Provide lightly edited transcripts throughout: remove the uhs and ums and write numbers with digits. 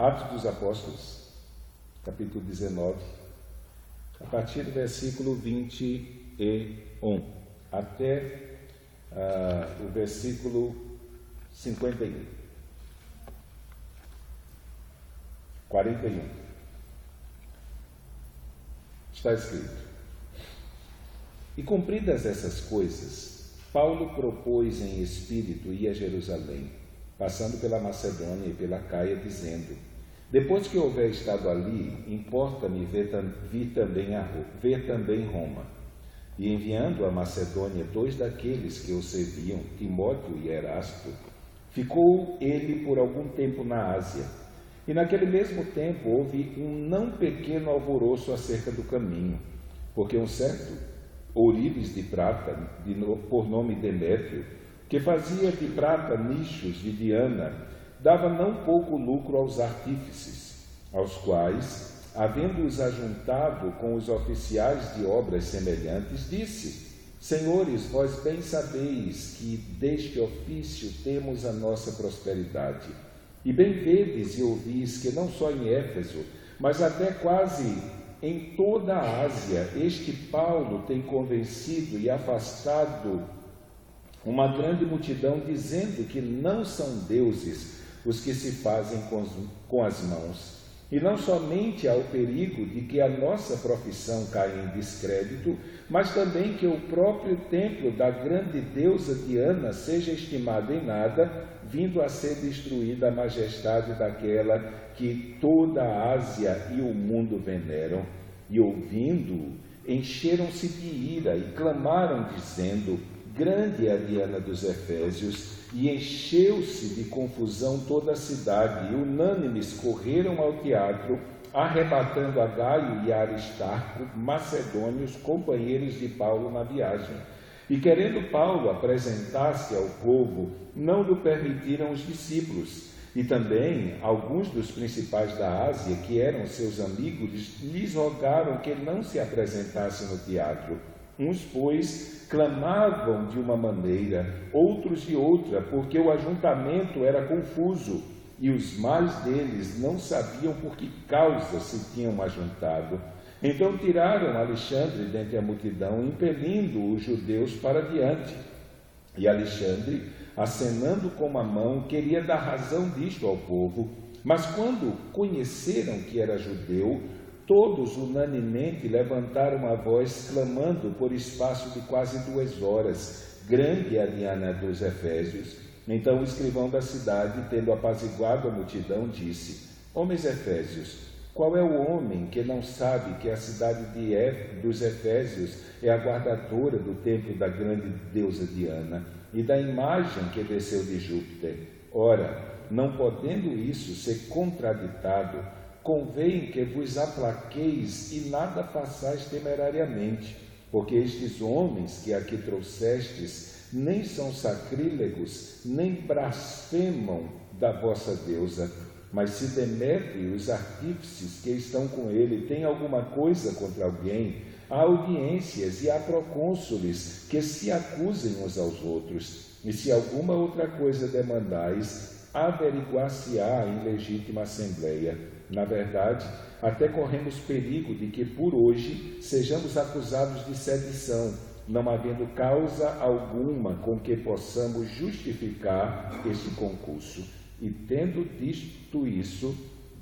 Atos dos Apóstolos, capítulo 19, a partir do versículo 21 até o versículo 51. 41. Está escrito: E cumpridas essas coisas, Paulo propôs em espírito ir a Jerusalém, passando pela Macedônia e pela Caia, dizendo: Depois que houver estado ali, importa-me ver também Roma. E enviando a Macedônia 2 daqueles que o serviam, Timóteo e Erasto, ficou ele por algum tempo na Ásia. E naquele mesmo tempo houve um não pequeno alvoroço acerca do caminho, porque um certo ourives de prata, por nome Demétrio, que fazia de prata nichos de Diana, dava não pouco lucro aos artífices, aos quais, havendo-os ajuntado com os oficiais de obras semelhantes, disse: Senhores, vós bem sabeis que deste ofício temos a nossa prosperidade. E bem vedes e ouvis que não só em Éfeso, mas até quase em toda a Ásia, este Paulo tem convencido e afastado uma grande multidão, dizendo que não são deuses os que se fazem com as mãos. E não somente há o perigo de que a nossa profissão caia em descrédito, mas também que o próprio templo da grande deusa Diana seja estimado em nada, vindo a ser destruída a majestade daquela que toda a Ásia e o mundo veneram. E ouvindo, encheram-se de ira e clamaram, dizendo: Grande é a Diana dos Efésios. E encheu-se de confusão toda a cidade, e unânimes correram ao teatro, arrebatando a Gaio e a Aristarco, macedônios, companheiros de Paulo na viagem. E querendo Paulo apresentar-se ao povo, não lhe permitiram os discípulos. E também alguns dos principais da Ásia, que eram seus amigos, lhes rogaram que não se apresentasse no teatro. Uns, pois, clamavam de uma maneira, outros de outra, porque o ajuntamento era confuso, e os mais deles não sabiam por que causa se tinham ajuntado. Então tiraram Alexandre dentre a multidão, impelindo os judeus para diante. E Alexandre, acenando com a mão, queria dar razão disto ao povo, mas quando conheceram que era judeu, todos unanimemente levantaram a voz, clamando por espaço de quase 2 horas: Grande é a Diana dos Efésios. Então o escrivão da cidade, tendo apaziguado a multidão, disse: Homens efésios, qual é o homem que não sabe que a cidade dos Efésios é a guardadora do templo da grande deusa Diana e da imagem que desceu de Júpiter? Ora, não podendo isso ser contraditado, convém que vos aplaqueis e nada façais temerariamente, porque estes homens que aqui trouxestes nem são sacrílegos, nem blasfemam da vossa deusa. Mas se Demétrio e os artífices que estão com ele têm alguma coisa contra alguém, há audiências e há procônsules que se acusem uns aos outros. E se alguma outra coisa demandais, averiguar-se-á em legítima assembleia. Na verdade, até corremos perigo de que por hoje sejamos acusados de sedição, não havendo causa alguma com que possamos justificar este concurso. E tendo dito isso,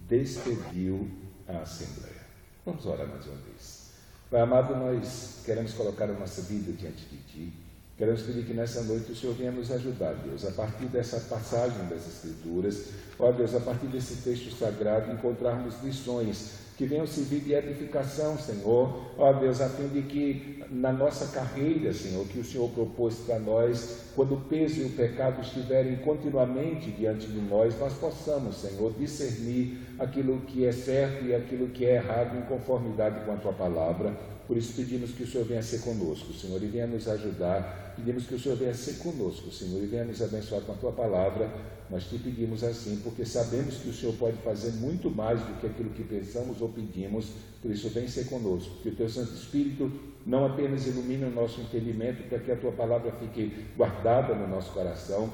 despediu a Assembleia. Vamos orar mais uma vez. Pai amado, nós queremos colocar a nossa vida diante de Ti. Queremos pedir que nessa noite o Senhor venha nos ajudar, Deus, a partir dessa passagem das Escrituras, ó Deus, a partir desse texto sagrado, encontrarmos lições que venham servir de edificação, Senhor, ó Deus, a fim de que na nossa carreira, Senhor, que o Senhor propôs para nós, quando o peso e o pecado estiverem continuamente diante de nós possamos, Senhor, discernir aquilo que é certo e aquilo que é errado em conformidade com a Tua palavra. Por isso pedimos que o Senhor venha ser conosco, Senhor, e venha nos ajudar. Pedimos que o Senhor venha ser conosco, Senhor, e venha nos abençoar com a Tua palavra. Nós te pedimos assim, porque sabemos que o Senhor pode fazer muito mais do que aquilo que pensamos ou pedimos. Por isso, vem ser conosco. Que o Teu Santo Espírito não apenas ilumine o nosso entendimento, para que a Tua palavra fique guardada no nosso coração,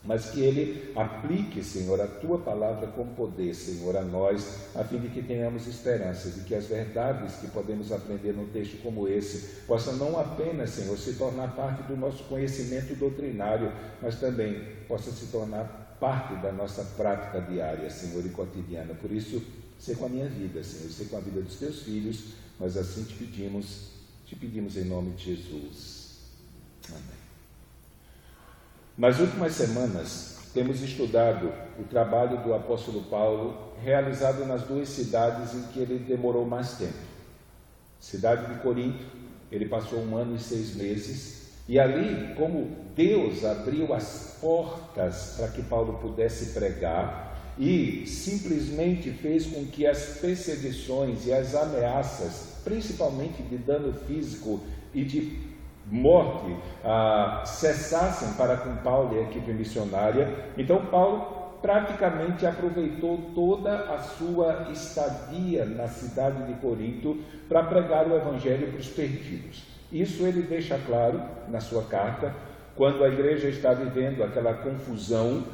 mas que Ele aplique, Senhor, a Tua palavra com poder, Senhor, a nós, a fim de que tenhamos esperança, de que as verdades que podemos aprender num texto como esse, possam não apenas, Senhor, se tornar parte do nosso conhecimento doutrinário, mas também possa se tornar parte da nossa prática diária, Senhor, e cotidiana. Por isso, ser com a minha vida, Senhor, ser com a vida dos Teus filhos, mas assim te pedimos em nome de Jesus. Amém. Nas últimas semanas, temos estudado o trabalho do apóstolo Paulo, realizado nas duas cidades em que ele demorou mais tempo. Cidade de Corinto, ele passou 1 ano e 6 meses, e ali, como Deus abriu as portas para que Paulo pudesse pregar, e simplesmente fez com que as perseguições e as ameaças, principalmente de dano físico e de morte, cessassem para com Paulo e a equipe missionária. Então Paulo praticamente aproveitou toda a sua estadia na cidade de Corinto para pregar o evangelho para os perdidos. Isso ele deixa claro na sua carta, quando a igreja está vivendo aquela confusão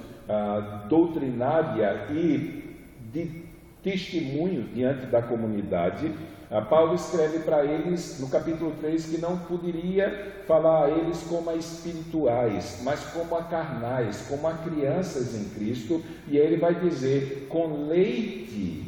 doutrinária e de testemunho diante da comunidade. Paulo escreve para eles no capítulo 3 que não poderia falar a eles como a espirituais, mas como a carnais, como a crianças em Cristo, e aí ele vai dizer: com leite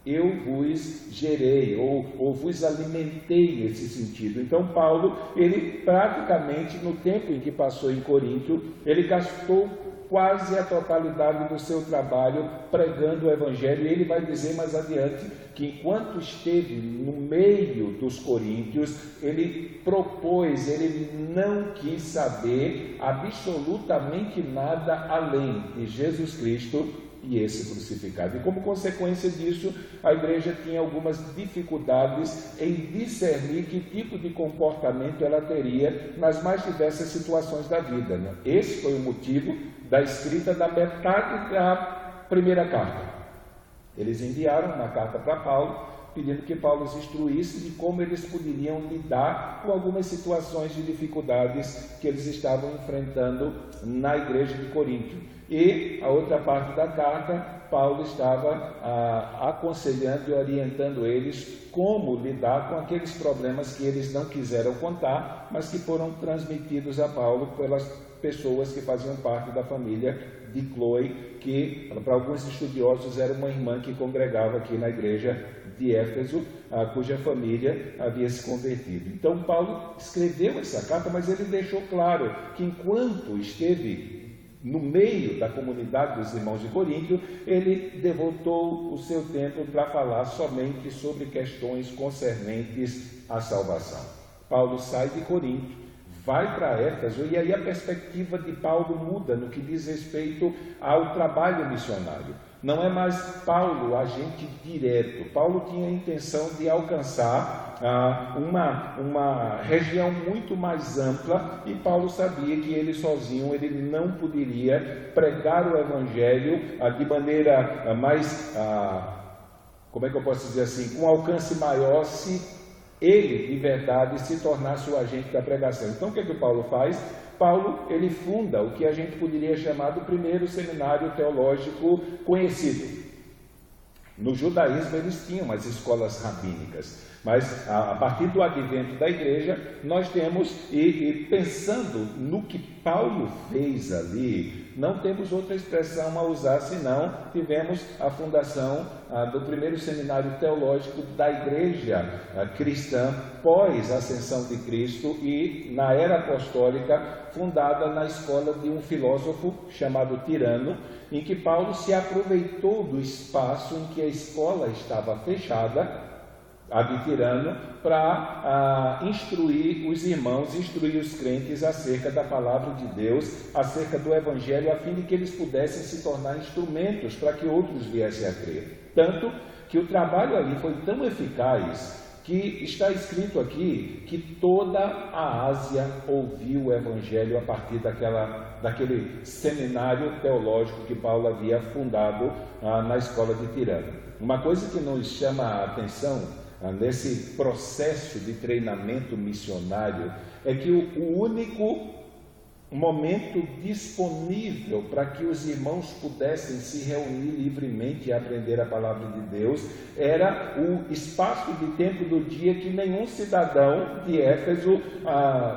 eu vos gerei, ou vos alimentei, nesse sentido. Então Paulo, ele praticamente, no tempo em que passou em Corinto, ele gastou quase a totalidade do seu trabalho pregando o evangelho, e ele vai dizer mais adiante que enquanto esteve no meio dos coríntios, ele propôs, ele não quis saber absolutamente nada além de Jesus Cristo e esse crucificado. E como consequência disso, a igreja tinha algumas dificuldades em discernir que tipo de comportamento ela teria nas mais diversas situações da vida, né? Esse foi o motivo da escrita da metade da primeira carta. Eles enviaram uma carta para Paulo, pedindo que Paulo os instruísse de como eles poderiam lidar com algumas situações de dificuldades que eles estavam enfrentando na igreja de Corinto. E a outra parte da carta, Paulo estava aconselhando e orientando eles como lidar com aqueles problemas que eles não quiseram contar, mas que foram transmitidos a Paulo pelas pessoas que faziam parte da família de Chloe, que para alguns estudiosos era uma irmã que congregava aqui na igreja de Éfeso, cuja família havia se convertido. Então Paulo escreveu essa carta, mas ele deixou claro que enquanto esteve no meio da comunidade dos irmãos de Corinto, ele devotou o seu tempo para falar somente sobre questões concernentes à salvação. Paulo sai de Corinto, vai para Éfeso, e aí a perspectiva de Paulo muda no que diz respeito ao trabalho missionário. Não é mais Paulo agente direto. Paulo tinha a intenção de alcançar uma região muito mais ampla, e Paulo sabia que ele sozinho ele não poderia pregar o evangelho de maneira mais, como é que eu posso dizer assim, com alcance maior, se ele de verdade se tornasse o agente da pregação. Então o que é que o Paulo faz? Paulo, ele funda o que a gente poderia chamar do primeiro seminário teológico conhecido. No judaísmo eles tinham as escolas rabínicas, mas a partir do advento da igreja, nós temos, e pensando no que Paulo fez ali, não temos outra expressão a usar, senão tivemos a fundação do primeiro seminário teológico da igreja cristã, pós a ascensão de Cristo, e na era apostólica, fundada na escola de um filósofo chamado Tirano, em que Paulo se aproveitou do espaço em que a escola estava fechada, a de Tirano, para instruir os irmãos, instruir os crentes acerca da palavra de Deus, acerca do Evangelho, a fim de que eles pudessem se tornar instrumentos para que outros viessem a crer. Tanto que o trabalho ali foi tão eficaz que está escrito aqui que toda a Ásia ouviu o Evangelho a partir daquele seminário teológico que Paulo havia fundado na escola de Tirano. Uma coisa que nos chama a atenção nesse processo de treinamento missionário é que o único um momento disponível para que os irmãos pudessem se reunir livremente e aprender a palavra de Deus. Era o espaço de tempo do dia que nenhum cidadão de Éfeso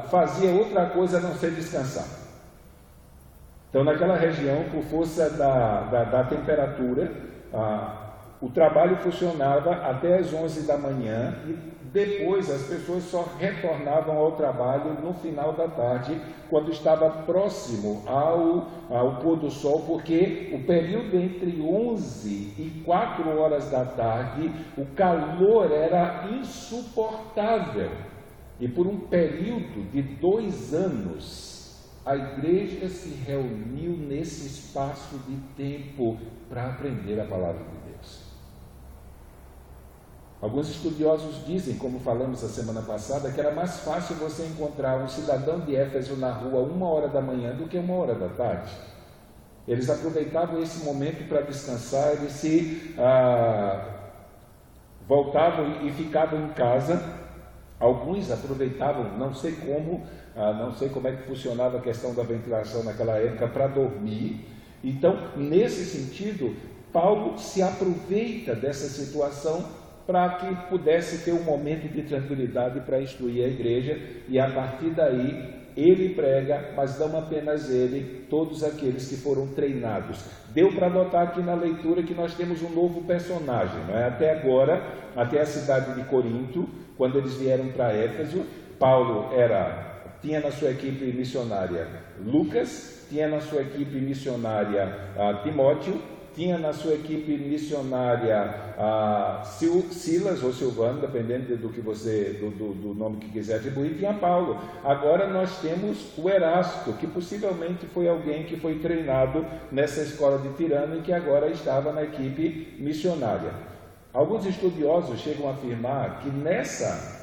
fazia outra coisa a não ser descansar. Então, naquela região, por força da temperatura, o trabalho funcionava até as 11 da manhã e depois as pessoas só retornavam ao trabalho no final da tarde, quando estava próximo ao pôr do sol, porque o período entre 11 e 4 horas da tarde, o calor era insuportável. E por um período de 2 anos, a igreja se reuniu nesse espaço de tempo para aprender a palavra de Deus. Alguns estudiosos dizem, como falamos a semana passada, que era mais fácil você encontrar um cidadão de Éfeso na rua 1 hora da manhã do que 1 hora da tarde. Eles aproveitavam esse momento para descansar, eles se voltavam e ficavam em casa. Alguns aproveitavam, não sei como é que funcionava a questão da ventilação naquela época, para dormir. Então, nesse sentido, Paulo se aproveita dessa situação para que pudesse ter um momento de tranquilidade para instruir a igreja, e a partir daí ele prega, mas não apenas ele, todos aqueles que foram treinados. Deu para notar aqui na leitura que nós temos um novo personagem, não é? Até agora, até a cidade de Corinto, quando eles vieram para Éfeso, Paulo tinha na sua equipe missionária Lucas, tinha na sua equipe missionária Timóteo, tinha na sua equipe missionária Silas ou Silvano, dependendo do nome que quiser atribuir, tinha Paulo. Agora nós temos o Erasto, que possivelmente foi alguém que foi treinado nessa escola de Tirano e que agora estava na equipe missionária. Alguns estudiosos chegam a afirmar que nessa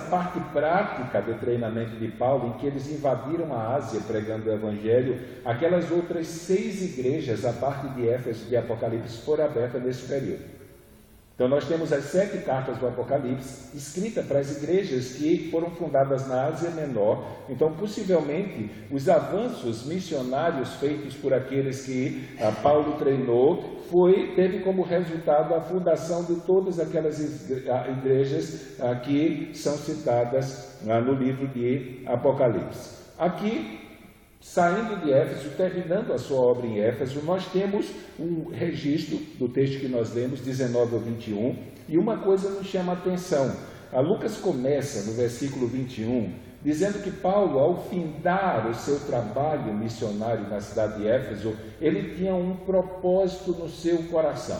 parte prática do treinamento de Paulo, em que eles invadiram a Ásia pregando o Evangelho, aquelas outras 6 igrejas, a parte de Éfeso e de Apocalipse, foram abertas nesse período. Então nós temos as 7 cartas do Apocalipse, escritas para as igrejas que foram fundadas na Ásia Menor. Então, possivelmente, os avanços missionários feitos por aqueles que Paulo treinou, teve como resultado a fundação de todas aquelas igrejas que são citadas no livro de Apocalipse. Aqui, saindo de Éfeso, terminando a sua obra em Éfeso, nós temos um registro do texto que nós lemos, 19 ao 21, e uma coisa nos chama a atenção. Lucas começa no versículo 21, dizendo que Paulo, ao findar o seu trabalho missionário na cidade de Éfeso, ele tinha um propósito no seu coração.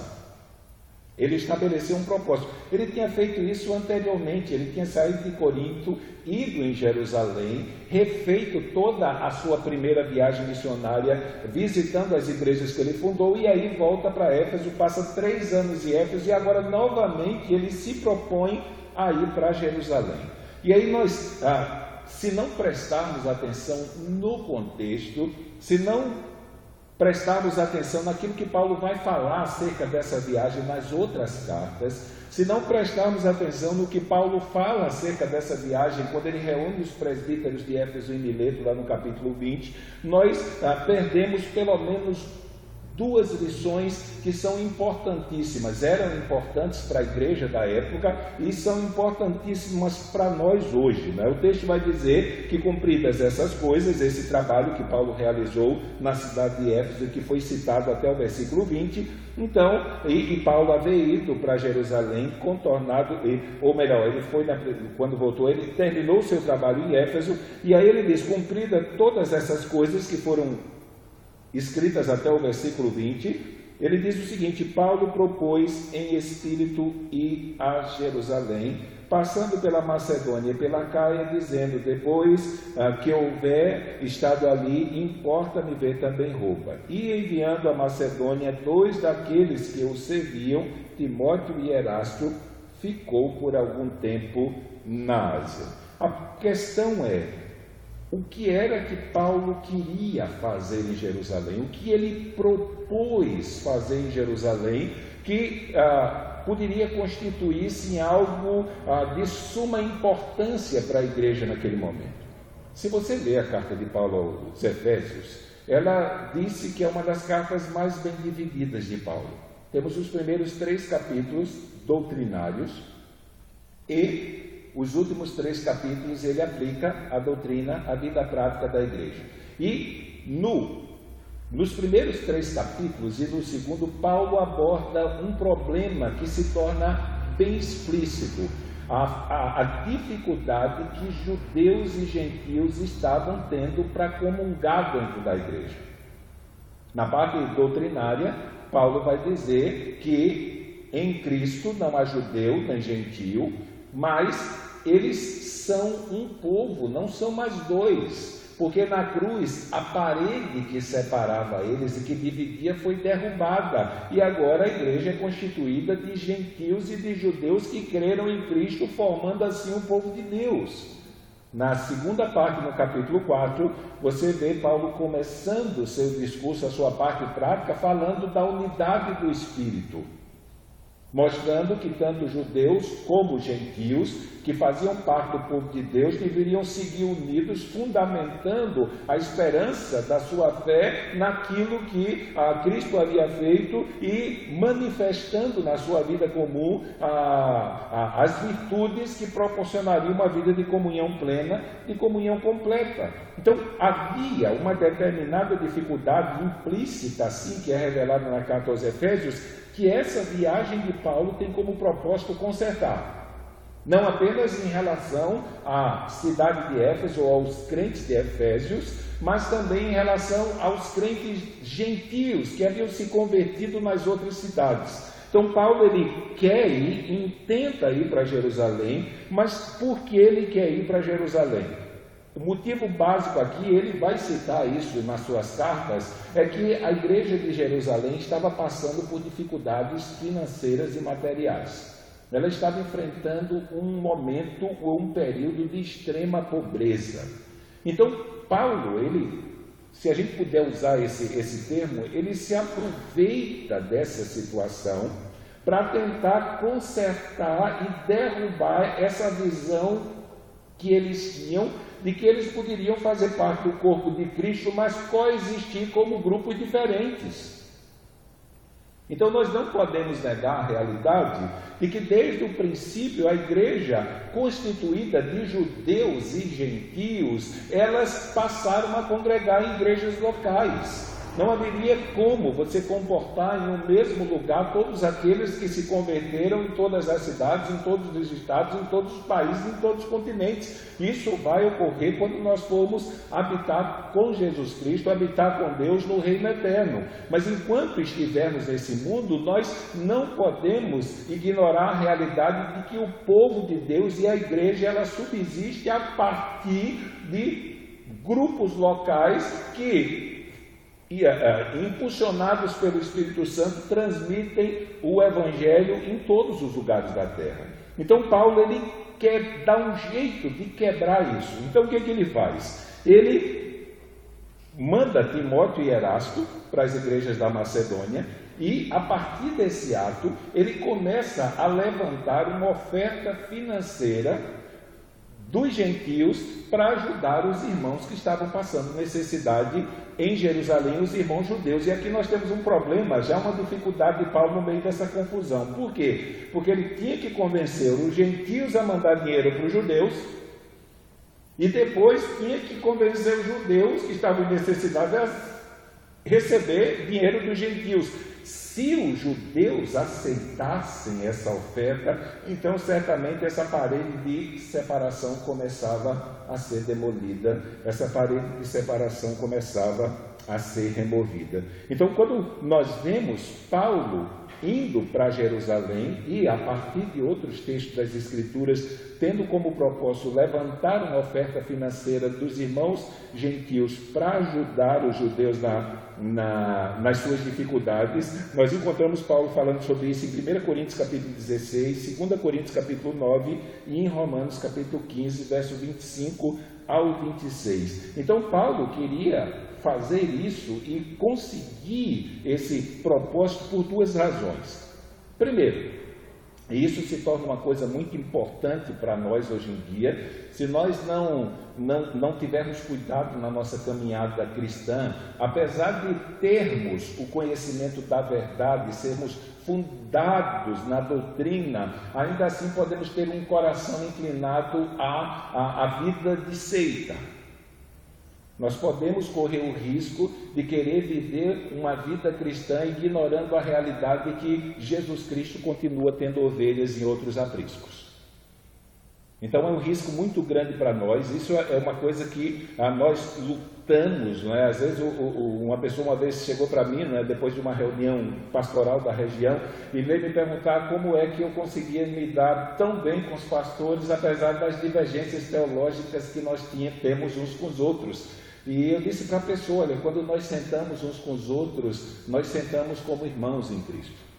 Ele estabeleceu um propósito. Ele tinha feito isso anteriormente, ele tinha saído de Corinto, ido em Jerusalém, refeito toda a sua primeira viagem missionária, visitando as igrejas que ele fundou, e aí volta para Éfeso, passa 3 anos em Éfeso, e agora novamente ele se propõe a ir para Jerusalém. E aí nós, se não prestarmos atenção no contexto, se não prestarmos atenção naquilo que Paulo vai falar acerca dessa viagem nas outras cartas, se não prestarmos atenção no que Paulo fala acerca dessa viagem, quando ele reúne os presbíteros de Éfeso e Mileto, lá no capítulo 20, nós perdemos pelo menos 2 lições que são importantíssimas, eram importantes para a igreja da época e são importantíssimas para nós hoje, né? O texto vai dizer que, cumpridas essas coisas, esse trabalho que Paulo realizou na cidade de Éfeso, que foi citado até o versículo 20, então, e Paulo havia ido para Jerusalém contornado, ou melhor, ele foi, quando voltou, ele terminou o seu trabalho em Éfeso, e aí ele diz, cumpridas todas essas coisas que foram escritas até o versículo 20, ele diz o seguinte: Paulo propôs em espírito ir a Jerusalém, passando pela Macedônia e pela Caia, dizendo, depois que houver estado ali, importa-me ver também roupa. E enviando a Macedônia 2 daqueles que o serviam, Timóteo e Erasto, ficou por algum tempo na Ásia. A questão é, o que era que Paulo queria fazer em Jerusalém? O que ele propôs fazer em Jerusalém que poderia constituir-se em algo de suma importância para a igreja naquele momento? Se você ler a carta de Paulo aos Efésios, ela disse que é uma das cartas mais bem divididas de Paulo. Temos os primeiros 3 capítulos doutrinários e os últimos 3 capítulos ele aplica a doutrina, a vida prática da igreja. E nos primeiros 3 capítulos e no segundo, Paulo aborda um problema que se torna bem explícito. A dificuldade que judeus e gentios estavam tendo para comungar dentro da igreja. Na parte doutrinária, Paulo vai dizer que em Cristo não há judeu nem gentio, mas eles são um povo, não são mais dois. Porque na cruz a parede que separava eles e que dividia foi derrubada. E agora a igreja é constituída de gentios e de judeus que creram em Cristo, formando assim o povo de Deus. Na segunda parte, no capítulo 4, você vê Paulo começando o seu discurso, a sua parte prática, falando da unidade do Espírito. Mostrando que tanto judeus como gentios, que faziam parte do povo de Deus, deveriam seguir unidos, fundamentando a esperança da sua fé naquilo que Cristo havia feito e manifestando na sua vida comum as virtudes que proporcionariam uma vida de comunhão plena, de comunhão completa. Então, havia uma determinada dificuldade implícita, assim, que é revelada na carta aos Efésios, que essa viagem de Paulo tem como propósito consertar. Não apenas em relação à cidade de Éfeso ou aos crentes de Efésios, mas também em relação aos crentes gentios que haviam se convertido nas outras cidades. Então Paulo ele quer ir, intenta ir para Jerusalém, mas por que ele quer ir para Jerusalém? O motivo básico aqui, ele vai citar isso nas suas cartas, é que a igreja de Jerusalém estava passando por dificuldades financeiras e materiais. Ela estava enfrentando um momento ou um período de extrema pobreza. Então, Paulo, se a gente puder usar esse termo, ele se aproveita dessa situação para tentar consertar e derrubar essa visão que eles tinham de que eles poderiam fazer parte do corpo de Cristo, mas coexistir como grupos diferentes. Então nós não podemos negar a realidade de que desde o princípio a igreja constituída de judeus e gentios, elas passaram a congregar em igrejas locais. Não haveria como você comportar em um mesmo lugar todos aqueles que se converteram em todas as cidades, em todos os estados, em todos os países, em todos os continentes. Isso vai ocorrer quando nós formos habitar com Jesus Cristo, habitar com Deus no reino eterno. Mas enquanto estivermos nesse mundo, nós não podemos ignorar a realidade de que o povo de Deus e a igreja, ela subsiste a partir de grupos locais que impulsionados pelo Espírito Santo, transmitem o Evangelho em todos os lugares da terra. Então Paulo ele quer dar um jeito de quebrar isso. Então o que ele faz? Ele manda Timóteo e Erasto para as igrejas da Macedônia e a partir desse ato ele começa a levantar uma oferta financeira dos gentios para ajudar os irmãos que estavam passando necessidade em Jerusalém, os irmãos judeus. E aqui nós temos um problema, já uma dificuldade de Paulo no meio dessa confusão. Por quê? Porque ele tinha que convencer os gentios a mandar dinheiro para os judeus e depois tinha que convencer os judeus que estavam em necessidade a receber dinheiro dos gentios. Se os judeus aceitassem essa oferta, então certamente essa parede de separação começava a ser demolida, essa parede de separação começava a ser removida. Então, quando nós vemos Paulo indo para Jerusalém e a partir de outros textos das Escrituras, tendo como propósito levantar uma financeira dos irmãos gentios para ajudar os judeus nas suas dificuldades, nós encontramos Paulo falando sobre isso em 1 Coríntios capítulo 16, 2 Coríntios capítulo 9 e em Romanos capítulo 15, verso 25 ao 26. Então Paulo queria fazer isso e conseguir esse propósito por duas razões. Primeiro, E isso se torna uma coisa muito importante para nós hoje em dia. Se nós não tivermos cuidado na nossa caminhada cristã, apesar de termos o conhecimento da verdade, sermos fundados na doutrina, ainda assim podemos ter um coração inclinado à vida de seita. Nós podemos correr o risco de querer viver uma vida cristã ignorando a realidade de que Jesus Cristo continua tendo ovelhas em outros apriscos. Então é um risco muito grande para nós. Isso é uma coisa que nós lutamos, não é? Às vezes uma pessoa uma vez chegou para mim, não é? Depois de uma reunião pastoral da região, e veio me perguntar como é que eu conseguia me dar tão bem com os pastores, apesar das divergências teológicas que nós temos uns com os outros. E eu disse para a pessoa: olha, quando nós sentamos uns com os outros, nós sentamos como irmãos em Cristo.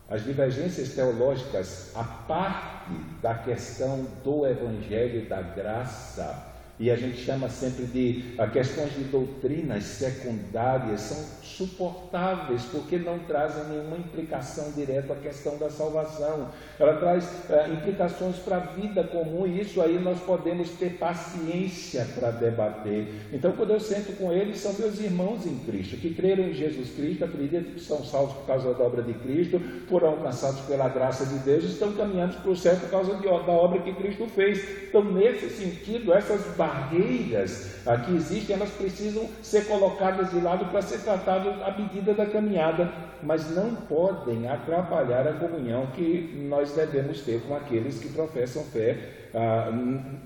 As divergências teológicas, a parte da questão do Evangelho da graça, e a gente chama sempre de questões de doutrinas secundárias, são suportáveis, porque não trazem nenhuma implicação direta à questão da salvação. Ela traz implicações para a vida comum, e isso aí nós podemos ter paciência para debater. Então, quando eu sento com eles, são meus irmãos em Cristo, que creram em Jesus Cristo, acreditam que são salvos por causa da obra de Cristo, foram alcançados pela graça de Deus, estão caminhando para o céu por causa da obra que Cristo fez. Então, nesse sentido, essas barreiras que existem, elas precisam ser colocadas de lado para ser tratadas à medida da caminhada, mas não podem atrapalhar a comunhão que nós devemos ter com aqueles que professam fé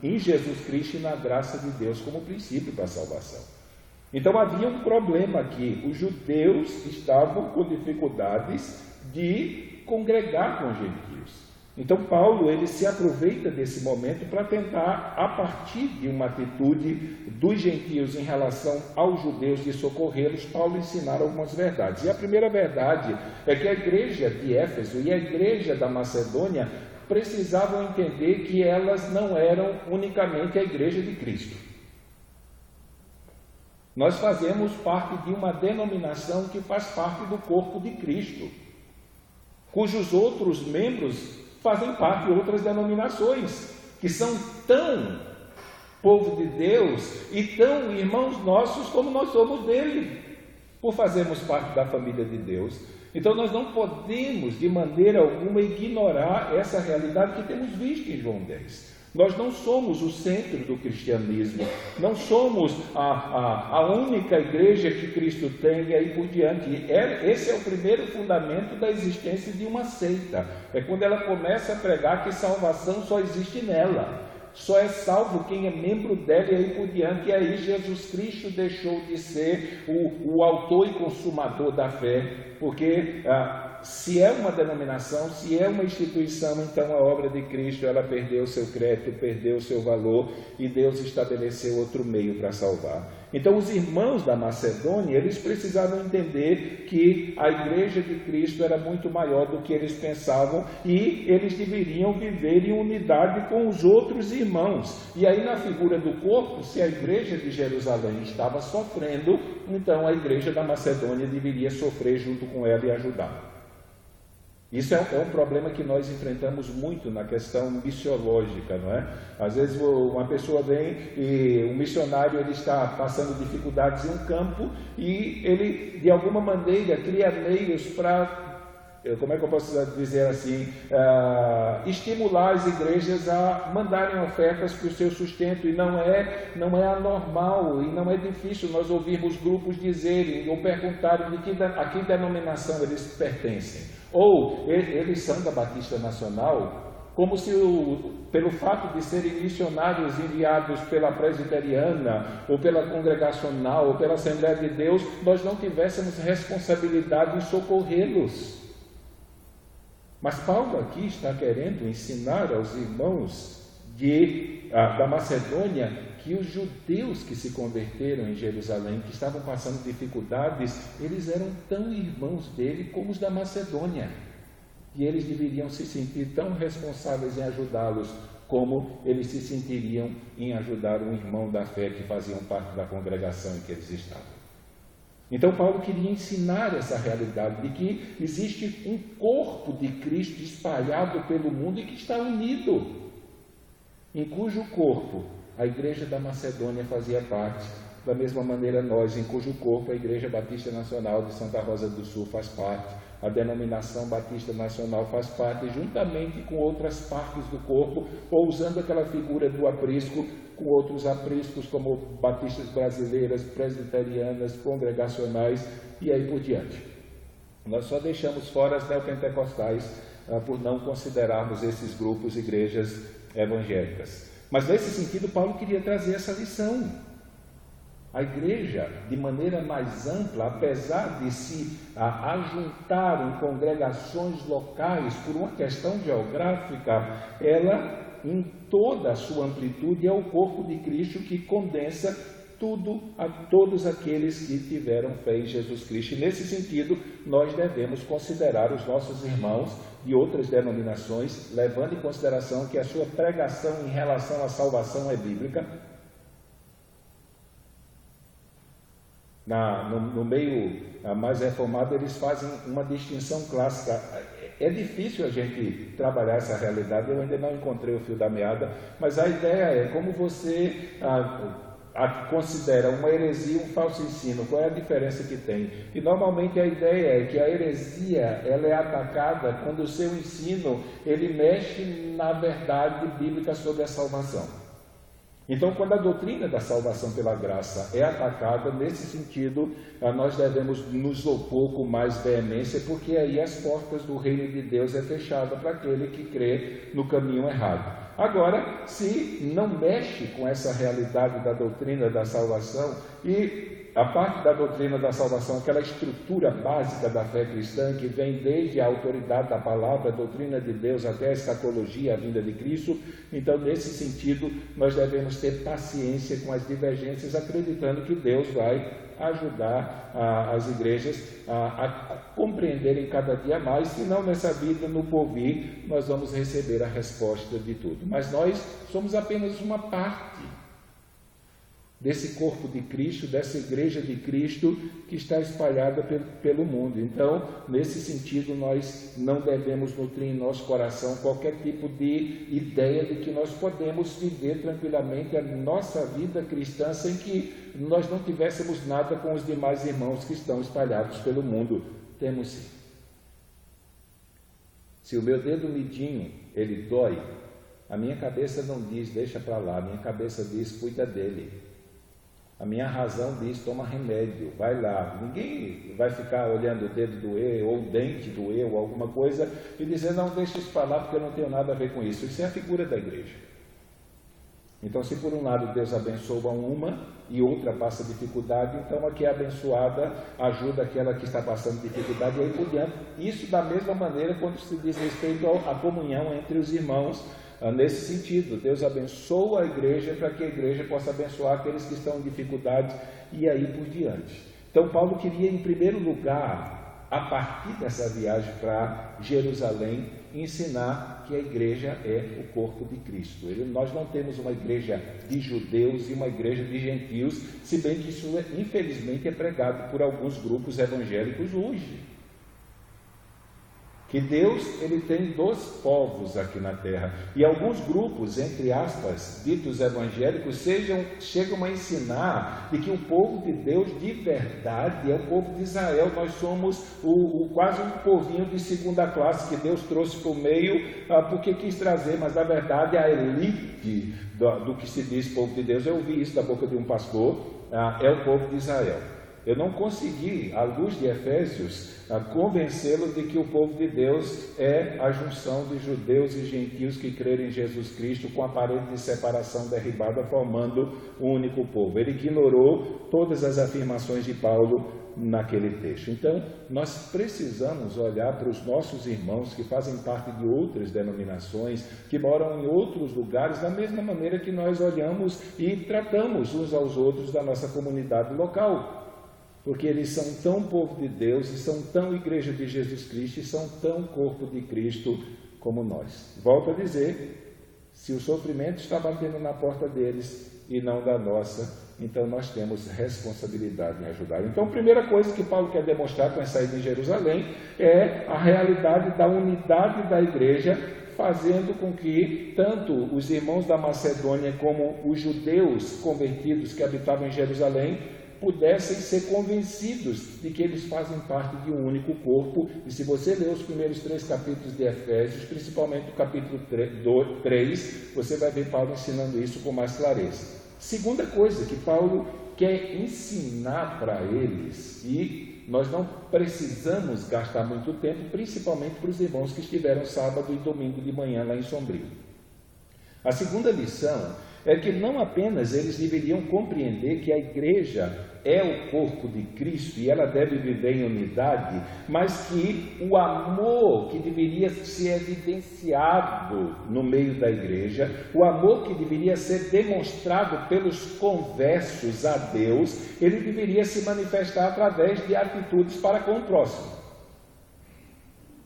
em Jesus Cristo e na graça de Deus como princípio para a salvação. Então havia um problema aqui: os judeus estavam com dificuldades de congregar com os gentios. Então Paulo ele se aproveita desse momento para tentar, a partir de uma atitude dos gentios em relação aos judeus de socorrê-los, Paulo ensinar algumas verdades. E a primeira verdade é que a igreja de Éfeso e a igreja da Macedônia precisavam entender que elas não eram unicamente a igreja de Cristo. Nós fazemos parte de uma denominação que faz parte do corpo de Cristo, cujos outros membros fazem parte de outras denominações, que são tão povo de Deus e tão irmãos nossos como nós somos dele, por fazermos parte da família de Deus. Então nós não podemos de maneira alguma ignorar essa realidade que temos visto em João 10. Nós não somos o centro do cristianismo, não somos a única igreja que Cristo tem e aí por diante. Esse é o primeiro fundamento da existência de uma seita. É quando ela começa a pregar que salvação só existe nela. Só é salvo quem é membro dela e aí por diante. E aí Jesus Cristo deixou de ser o autor e consumador da fé, porque se é uma denominação, se é uma instituição, então a obra de Cristo ela perdeu seu crédito, perdeu seu valor, e Deus estabeleceu outro meio para salvar. Então os irmãos da Macedônia, eles precisavam entender que a igreja de Cristo era muito maior do que eles pensavam, e eles deveriam viver em unidade com os outros irmãos. E aí na figura do corpo, se a igreja de Jerusalém estava sofrendo, então a igreja da Macedônia deveria sofrer junto com ela e ajudar. Isso é um problema que nós enfrentamos muito na questão missiológica, não é? Às vezes uma pessoa vem e um missionário ele está passando dificuldades em um campo e ele de alguma maneira cria meios para, como é que eu posso dizer assim, estimular as igrejas a mandarem ofertas para o seu sustento. E não é anormal e não é difícil nós ouvirmos grupos dizerem ou perguntarem a que denominação eles pertencem. Ou eles são da Batista Nacional, como se pelo fato de serem missionários enviados pela Presbiteriana, ou pela Congregacional, ou pela Assembleia de Deus, nós não tivéssemos responsabilidade em socorrê-los. Mas Paulo aqui está querendo ensinar aos irmãos da Macedônia que os judeus que se converteram em Jerusalém, que estavam passando dificuldades, eles eram tão irmãos dele como os da Macedônia. E eles deveriam se sentir tão responsáveis em ajudá-los como eles se sentiriam em ajudar um irmão da fé que faziam parte da congregação em que eles estavam. Então Paulo queria ensinar essa realidade de que existe um corpo de Cristo espalhado pelo mundo e que está unido, em cujo corpo a Igreja da Macedônia fazia parte, da mesma maneira nós, em cujo corpo a Igreja Batista Nacional de Santa Rosa do Sul faz parte, a denominação Batista Nacional faz parte, juntamente com outras partes do corpo, ou usando aquela figura do aprisco, com outros apriscos como batistas brasileiras, presbiterianas, congregacionais e aí por diante. Nós só deixamos fora as neopentecostais por não considerarmos esses grupos igrejas evangélicas. Mas nesse sentido Paulo queria trazer essa lição. A igreja, de maneira mais ampla, apesar de se ajuntar em congregações locais por uma questão geográfica, ela, em toda a sua amplitude, é o corpo de Cristo que condensa tudo a todos aqueles que tiveram fé em Jesus Cristo. E nesse sentido, nós devemos considerar os nossos irmãos de outras denominações, levando em consideração que a sua pregação em relação à salvação é bíblica. No meio mais reformado, eles fazem uma distinção clássica. É difícil a gente trabalhar essa realidade, eu ainda não encontrei o fio da meada, mas a ideia é como você considera uma heresia, um falso ensino, qual é a diferença que tem? E normalmente a ideia é que a heresia ela é atacada quando o seu ensino ele mexe na verdade bíblica sobre a salvação. Então, quando a doutrina da salvação pela graça é atacada, nesse sentido, nós devemos nos opor com mais veemência, porque aí as portas do reino de Deus é fechada para aquele que crê no caminho errado. Agora, se não mexe com essa realidade da doutrina da salvação, e a parte da doutrina da salvação, aquela estrutura básica da fé cristã, que vem desde a autoridade da palavra, a doutrina de Deus, até a escatologia, a vinda de Cristo, então, nesse sentido, nós devemos ter paciência com as divergências, acreditando que Deus vai ajudar as igrejas a compreenderem cada dia mais, senão nessa vida, no porvir, nós vamos receber a resposta de tudo. Mas nós somos apenas uma parte desse corpo de Cristo, dessa igreja de Cristo que está espalhada pelo mundo. Então, nesse sentido, nós não devemos nutrir em nosso coração qualquer tipo de ideia de que nós podemos viver tranquilamente a nossa vida cristã sem que nós não tivéssemos nada com os demais irmãos que estão espalhados pelo mundo. Temos sim. Se o meu dedo midinho, ele dói, a minha cabeça não diz, deixa para lá, a minha cabeça diz, cuida dele. A minha razão diz, toma remédio, vai lá. Ninguém vai ficar olhando o dedo doer, ou o dente doer, ou alguma coisa, e dizer, não, deixa isso para lá, porque eu não tenho nada a ver com isso. Isso é a figura da igreja. Então, se por um lado Deus abençoa uma e outra passa dificuldade, então a que é abençoada ajuda aquela que está passando dificuldade, e aí por diante. Isso da mesma maneira quando se diz respeito à comunhão entre os irmãos. Nesse sentido, Deus abençoa a igreja para que a igreja possa abençoar aqueles que estão em dificuldades e aí por diante. Então Paulo queria, em primeiro lugar, a partir dessa viagem para Jerusalém, ensinar que a igreja é o corpo de Cristo. Nós não temos uma igreja de judeus e uma igreja de gentios, se bem que isso infelizmente é pregado por alguns grupos evangélicos hoje. Que Deus ele tem 2 povos aqui na terra, e alguns grupos, entre aspas, ditos evangélicos, chegam a ensinar de que o povo de Deus de verdade é o povo de Israel. Nós somos quase um povinho de segunda classe que Deus trouxe para o meio, porque quis trazer, mas na verdade a elite do que se diz povo de Deus, eu ouvi isso da boca de um pastor, é o povo de Israel. Eu não consegui, à luz de Efésios, convencê-lo de que o povo de Deus é a junção de judeus e gentios que creram em Jesus Cristo, com a parede de separação derribada, formando um único povo. Ele ignorou todas as afirmações de Paulo naquele texto. Então, nós precisamos olhar para os nossos irmãos que fazem parte de outras denominações, que moram em outros lugares, da mesma maneira que nós olhamos e tratamos uns aos outros da nossa comunidade local. Porque eles são tão povo de Deus, e são tão igreja de Jesus Cristo, e são tão corpo de Cristo como nós. Volto a dizer, se o sofrimento está batendo na porta deles e não da nossa, então nós temos responsabilidade em ajudar. Então, a primeira coisa que Paulo quer demonstrar com essa ida em Jerusalém é a realidade da unidade da igreja, fazendo com que tanto os irmãos da Macedônia como os judeus convertidos que habitavam em Jerusalém pudessem ser convencidos de que eles fazem parte de um único corpo. E se você ler os primeiros 3 capítulos de Efésios, principalmente o capítulo 3, você vai ver Paulo ensinando isso com mais clareza. Segunda coisa que Paulo quer ensinar para eles, e nós não precisamos gastar muito tempo, principalmente para os irmãos que estiveram sábado e domingo de manhã lá em Sombrio. A segunda lição é que não apenas eles deveriam compreender que a igreja é o corpo de Cristo e ela deve viver em unidade, mas que o amor que deveria ser evidenciado no meio da igreja, o amor que deveria ser demonstrado pelos conversos a Deus, ele deveria se manifestar através de atitudes para com o próximo.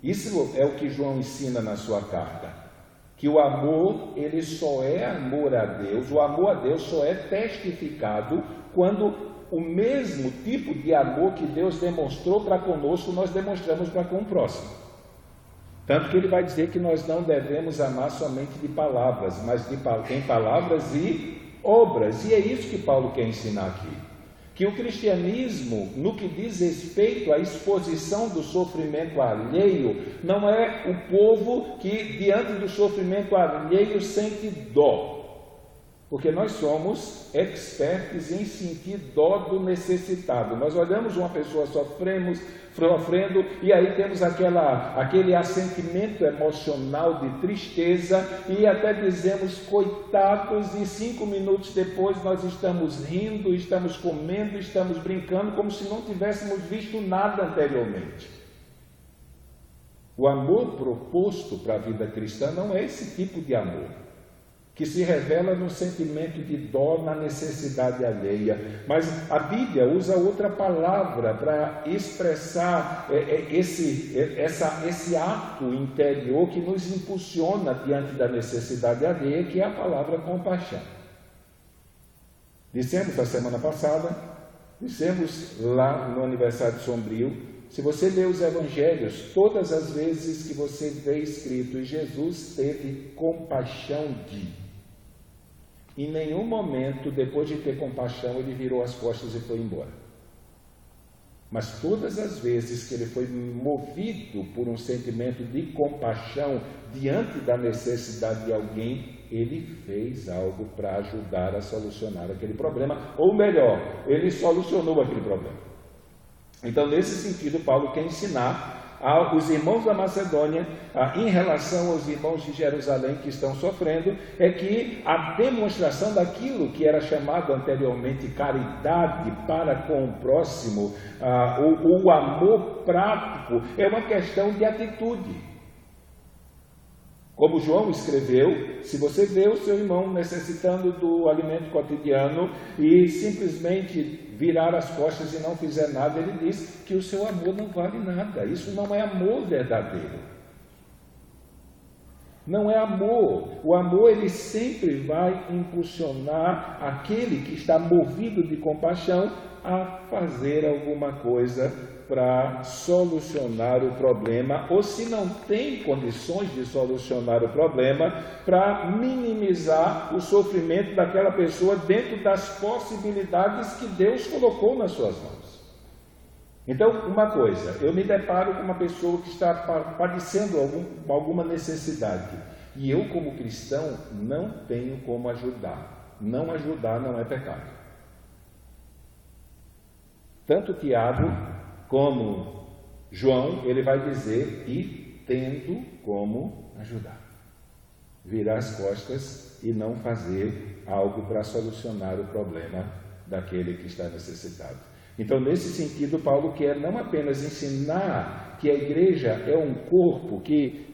Isso é o que João ensina na sua carta. Que o amor, ele só é amor a Deus, o amor a Deus só é testificado quando o mesmo tipo de amor que Deus demonstrou para conosco, nós demonstramos para com o próximo. Tanto que ele vai dizer que nós não devemos amar somente de palavras, mas em palavras e obras. E é isso que Paulo quer ensinar aqui. Que o cristianismo, no que diz respeito à exposição do sofrimento alheio, não é o povo que, diante do sofrimento alheio, sente dó. Porque nós somos expertos em sentir dó do necessitado. Nós olhamos uma pessoa sofrendo, e aí temos aquele assentimento emocional de tristeza, e até dizemos coitados, e 5 minutos depois nós estamos rindo, estamos comendo, estamos brincando, como se não tivéssemos visto nada anteriormente. O amor proposto para a vida cristã não é esse tipo de amor, que se revela no sentimento de dó na necessidade alheia. Mas a Bíblia usa outra palavra para expressar esse ato interior que nos impulsiona diante da necessidade alheia, que é a palavra compaixão. Dissemos na semana passada, dissemos lá no aniversário de Sombrio, se você lê os evangelhos, todas as vezes que você vê escrito Jesus teve compaixão de... Em nenhum momento, depois de ter compaixão, ele virou as costas e foi embora. Mas todas as vezes que ele foi movido por um sentimento de compaixão diante da necessidade de alguém, ele fez algo para ajudar a solucionar aquele problema, ou melhor, ele solucionou aquele problema. Então, nesse sentido, Paulo quer ensinar aos irmãos da Macedônia, em relação aos irmãos de Jerusalém que estão sofrendo, é que a demonstração daquilo que era chamado anteriormente caridade para com o próximo, o amor prático, é uma questão de atitude. Como João escreveu, se você vê o seu irmão necessitando do alimento cotidiano e simplesmente virar as costas e não fizer nada, ele diz que o seu amor não vale nada. Isso não é amor verdadeiro. Não é amor. O amor, ele sempre vai impulsionar aquele que está movido de compaixão a fazer alguma coisa para solucionar o problema, ou se não tem condições de solucionar o problema, para minimizar o sofrimento daquela pessoa dentro das possibilidades que Deus colocou nas suas mãos. Então, uma coisa, eu me deparo com uma pessoa que está padecendo alguma necessidade, e eu, como cristão, não tenho como ajudar. Não ajudar não é pecado. Tanto Tiago como João, ele vai dizer, e tendo como ajudar. Virar as costas e não fazer algo para solucionar o problema daquele que está necessitado. Então, nesse sentido, Paulo quer não apenas ensinar que a igreja é um corpo que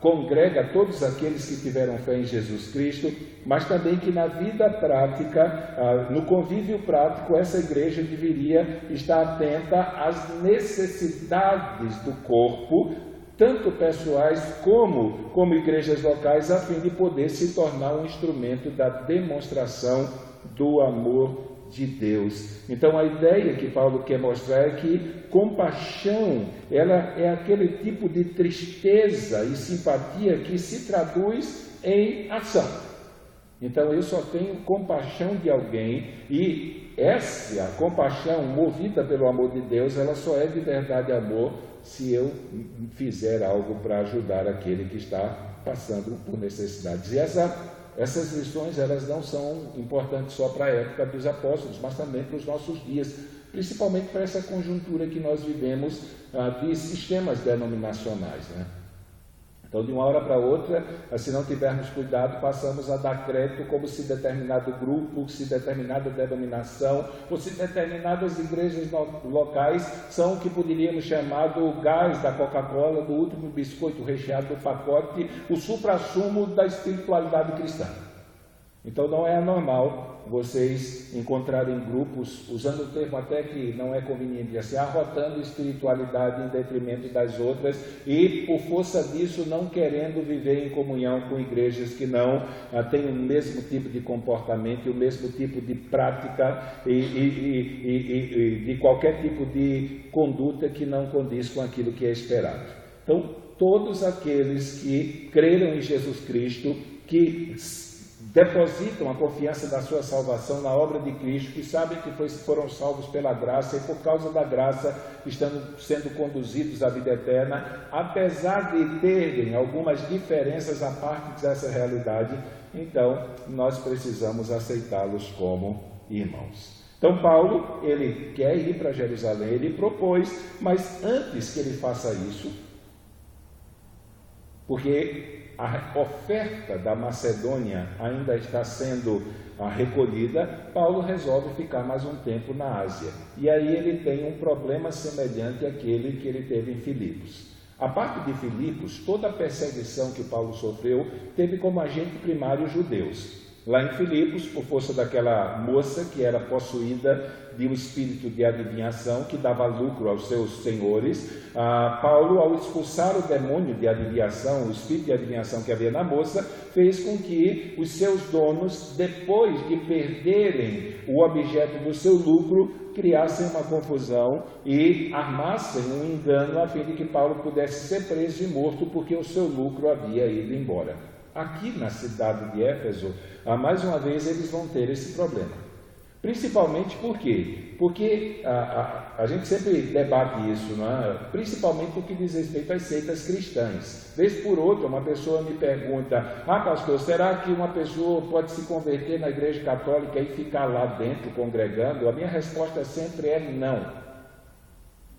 congrega todos aqueles que tiveram fé em Jesus Cristo, mas também que na vida prática, no convívio prático, essa igreja deveria estar atenta às necessidades do corpo, tanto pessoais como igrejas locais, a fim de poder se tornar um instrumento da demonstração do amor de Deus. Então a ideia que Paulo quer mostrar é que compaixão, ela é aquele tipo de tristeza e simpatia que se traduz em ação. Então eu só tenho compaixão de alguém, e essa compaixão movida pelo amor de Deus, ela só é de verdade amor se eu fizer algo para ajudar aquele que está passando por necessidades. E essas lições, elas não são importantes só para a época dos apóstolos, mas também para os nossos dias, principalmente para essa conjuntura que nós vivemos de sistemas denominacionais, né? Então, de uma hora para outra, se não tivermos cuidado, passamos a dar crédito como se determinado grupo, se determinada denominação, ou se determinadas igrejas locais são o que poderíamos chamar do gás da Coca-Cola, do último biscoito recheado do pacote, o suprassumo da espiritualidade cristã. Então, não é anormal vocês encontrarem grupos, usando o termo até que não é conveniente, assim, arrotando espiritualidade em detrimento das outras e, por força disso, não querendo viver em comunhão com igrejas que não têm o mesmo tipo de comportamento e o mesmo tipo de prática e de qualquer tipo de conduta que não condiz com aquilo que é esperado. Então, todos aqueles que creram em Jesus Cristo, que depositam a confiança da sua salvação na obra de Cristo, que sabem que foram salvos pela graça e por causa da graça estão sendo conduzidos à vida eterna, apesar de terem algumas diferenças à parte dessa realidade, então nós precisamos aceitá-los como irmãos. Então Paulo, ele quer ir para Jerusalém, ele propôs, mas antes que ele faça isso, porque a oferta da Macedônia ainda está sendo recolhida, Paulo resolve ficar mais um tempo na Ásia. E aí ele tem um problema semelhante àquele que ele teve em Filipos. A parte de Filipos, toda a perseguição que Paulo sofreu teve como agente primário os judeus. Lá em Filipos, por força daquela moça que era possuída de um espírito de adivinhação que dava lucro aos seus senhores, Paulo, ao expulsar o demônio de adivinhação, o espírito de adivinhação que havia na moça, fez com que os seus donos, depois de perderem o objeto do seu lucro, criassem uma confusão e armassem um engano a fim de que Paulo pudesse ser preso e morto porque o seu lucro havia ido embora. Aqui na cidade de Éfeso, mais uma vez eles vão ter esse problema. Principalmente por quê? Porque a gente sempre debate isso, não é? Principalmente no que diz respeito às seitas cristãs. Vez por outra, uma pessoa me pergunta: pastor, será que uma pessoa pode se converter na igreja católica e ficar lá dentro congregando? A minha resposta sempre é não.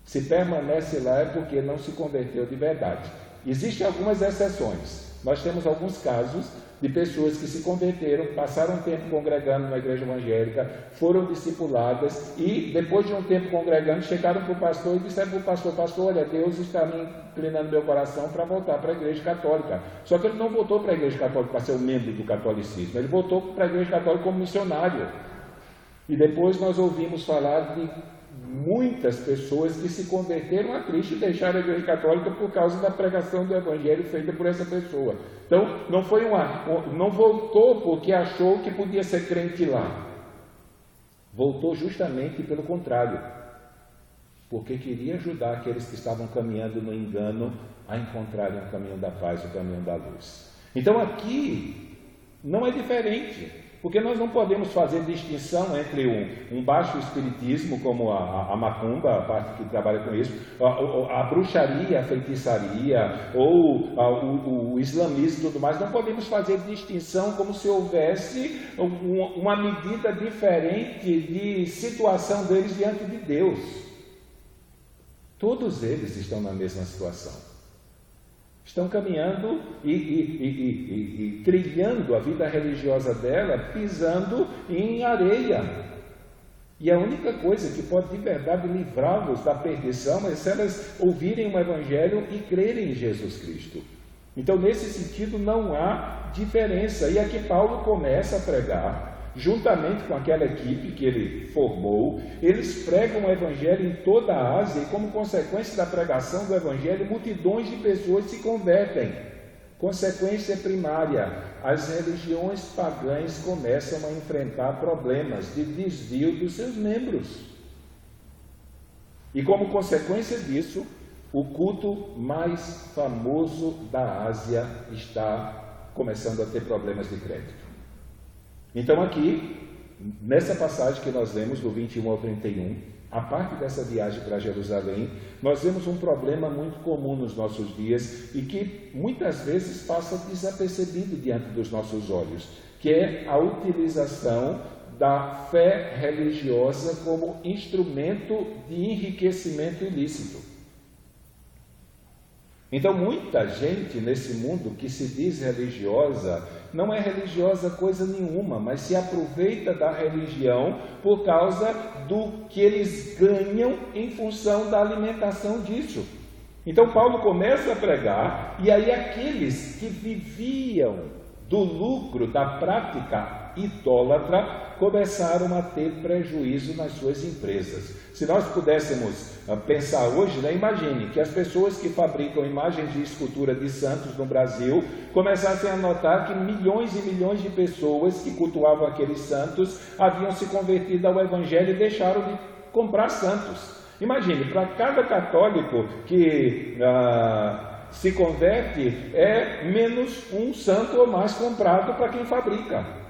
Se permanece lá é porque não se converteu de verdade. Existem algumas exceções. Nós temos alguns casos de pessoas que se converteram, passaram um tempo congregando na igreja evangélica, foram discipuladas e, depois de um tempo congregando, chegaram para o pastor e disseram para o pastor: pastor, olha, Deus está me inclinando meu coração para voltar para a igreja católica. Só que ele não voltou para a igreja católica para ser um membro do catolicismo, ele voltou para a igreja católica como missionário. E depois nós ouvimos falar de muitas pessoas que se converteram a Cristo e deixaram a igreja católica por causa da pregação do evangelho feita por essa pessoa. Então, não voltou porque achou que podia ser crente lá. Voltou justamente pelo contrário, porque queria ajudar aqueles que estavam caminhando no engano a encontrarem o caminho da paz, o caminho da luz. Então aqui não é diferente. Porque nós não podemos fazer distinção entre um baixo espiritismo, como a macumba, a parte que trabalha com isso, a bruxaria, a feitiçaria, ou o islamismo e tudo mais. Não podemos fazer distinção como se houvesse uma medida diferente de situação deles diante de Deus. Todos eles estão na mesma situação. Estão caminhando e trilhando a vida religiosa dela, pisando em areia. E a única coisa que pode de verdade livrá-los da perdição é se elas ouvirem o Evangelho e crerem em Jesus Cristo. Então, nesse sentido, não há diferença. E aqui Paulo começa a pregar, juntamente com aquela equipe que ele formou. Eles pregam o Evangelho em toda a Ásia e, como consequência da pregação do Evangelho, multidões de pessoas se convertem. Consequência primária: as religiões pagãs começam a enfrentar problemas de desvio dos seus membros. E como consequência disso, o culto mais famoso da Ásia está começando a ter problemas de crédito. Então aqui, nessa passagem que nós lemos do 21 ao 31, a parte dessa viagem para Jerusalém, nós vemos um problema muito comum nos nossos dias e que muitas vezes passa desapercebido diante dos nossos olhos, que é a utilização da fé religiosa como instrumento de enriquecimento ilícito. Então, muita gente nesse mundo que se diz religiosa, não é religiosa coisa nenhuma, mas se aproveita da religião por causa do que eles ganham em função da alimentação disso. Então, Paulo começa a pregar, e aí aqueles que viviam do lucro da prática idólatra começaram a ter prejuízo nas suas empresas. Se nós pudéssemos pensar hoje, imagine que as pessoas que fabricam imagens de escultura de santos no Brasil começassem a notar que milhões e milhões de pessoas que cultuavam aqueles santos haviam se convertido ao Evangelho e deixaram de comprar santos. Imagine, para cada católico que se converte, é menos um santo ou mais comprado para quem fabrica.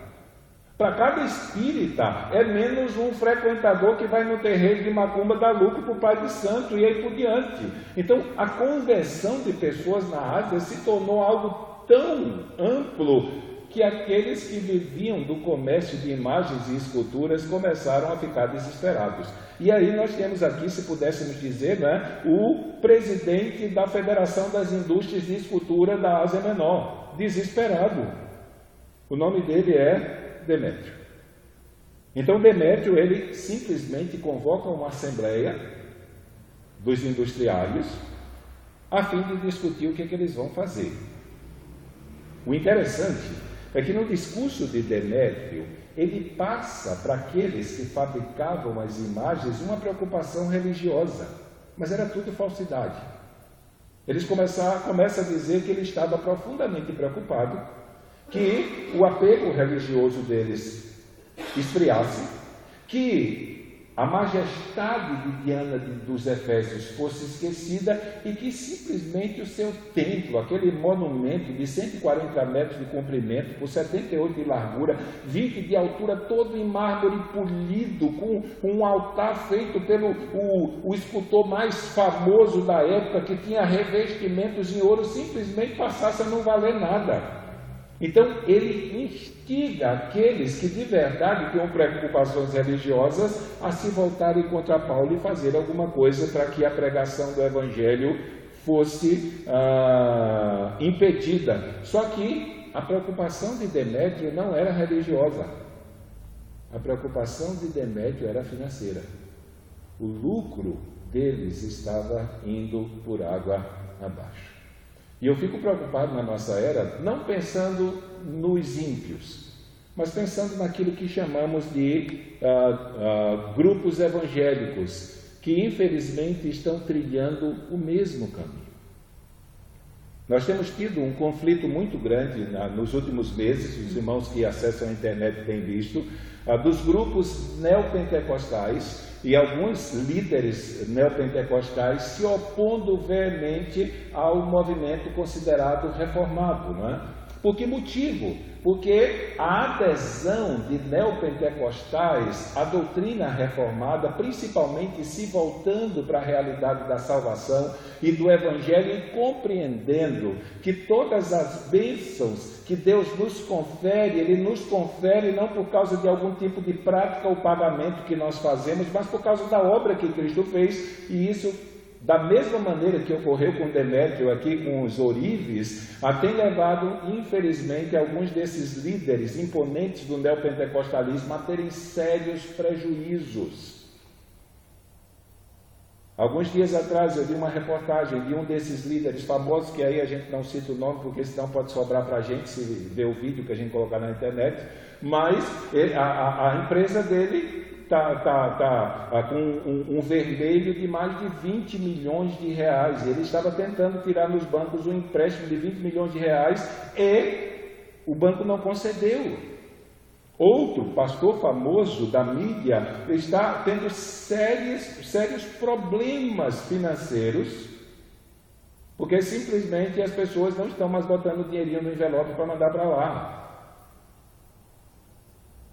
Para cada espírita, é menos um frequentador que vai no terreiro de macumba dar lucro para o pai de santo e aí por diante. Então, a conversão de pessoas na Ásia se tornou algo tão amplo que aqueles que viviam do comércio de imagens e esculturas começaram a ficar desesperados. E aí nós temos aqui, se pudéssemos dizer, o presidente da Federação das Indústrias de Escultura da Ásia Menor, desesperado. O nome dele é Demétrio. Então Demétrio, ele simplesmente convoca uma assembleia dos industriários a fim de discutir o que eles vão fazer. O interessante é que no discurso de Demétrio, ele passa para aqueles que fabricavam as imagens uma preocupação religiosa, mas era tudo falsidade. Eles começam a dizer que ele estava profundamente preocupado que o apego religioso deles esfriasse, que a majestade de Diana dos Efésios fosse esquecida e que simplesmente o seu templo, aquele monumento de 140 metros de comprimento por 78 de largura, 20 de altura, todo em mármore polido, com um altar feito pelo o escultor mais famoso da época, que tinha revestimentos em ouro, simplesmente passasse a não valer nada. Então ele instiga aqueles que de verdade tinham preocupações religiosas a se voltarem contra Paulo e fazer alguma coisa para que a pregação do Evangelho fosse impedida. Só que a preocupação de Demétrio não era religiosa, a preocupação de Demétrio era financeira. O lucro deles estava indo por água abaixo. E eu fico preocupado na nossa era, não pensando nos ímpios, mas pensando naquilo que chamamos de grupos evangélicos, que infelizmente estão trilhando o mesmo caminho. Nós temos tido um conflito muito grande nos últimos meses, os irmãos que acessam a internet têm visto, dos grupos neopentecostais e alguns líderes neopentecostais se opondo veemente ao movimento considerado reformado, não é? Por que motivo? Porque a adesão de neopentecostais à doutrina reformada, principalmente se voltando para a realidade da salvação e do Evangelho e compreendendo que todas as bênçãos que Deus nos confere, Ele nos confere não por causa de algum tipo de prática ou pagamento que nós fazemos, mas por causa da obra que Cristo fez, e isso, da mesma maneira que ocorreu com Demétrio aqui com os ourives, tem levado, infelizmente, alguns desses líderes imponentes do neopentecostalismo a terem sérios prejuízos. Alguns dias atrás eu vi uma reportagem de um desses líderes famosos, que aí a gente não cita o nome, porque senão pode sobrar para a gente se ver o vídeo que a gente colocar na internet, mas a empresa dele está com um vermelho de mais de 20 milhões de reais. Ele estava tentando tirar nos bancos um empréstimo de 20 milhões de reais e o banco não concedeu. Outro pastor famoso da mídia está tendo sérios problemas financeiros, porque simplesmente as pessoas não estão mais botando dinheirinho no envelope para mandar para lá.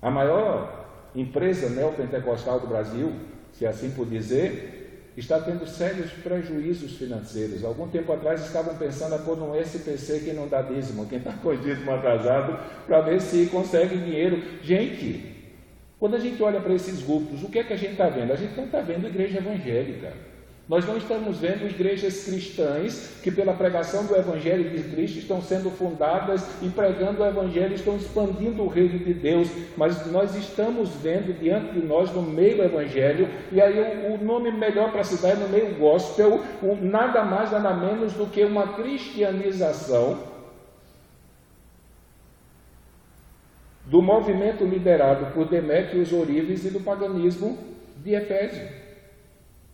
A maior empresa neopentecostal do Brasil, se assim por dizer, está tendo sérios prejuízos financeiros. Algum tempo atrás estavam pensando a pôr no SPC quem não dá dízimo, quem está com dízimo atrasado, para ver se consegue dinheiro. Gente, quando a gente olha para esses grupos, o que é que a gente está vendo? A gente não está vendo igreja evangélica. Nós não estamos vendo igrejas cristãs que pela pregação do Evangelho de Cristo estão sendo fundadas e pregando o Evangelho, estão expandindo o reino de Deus, mas nós estamos vendo diante de nós no meio Evangelho, e aí o nome melhor para se dar é no meio gospel, nada mais nada menos do que uma cristianização do movimento liderado por Demétrios Ourives e do paganismo de Efésio.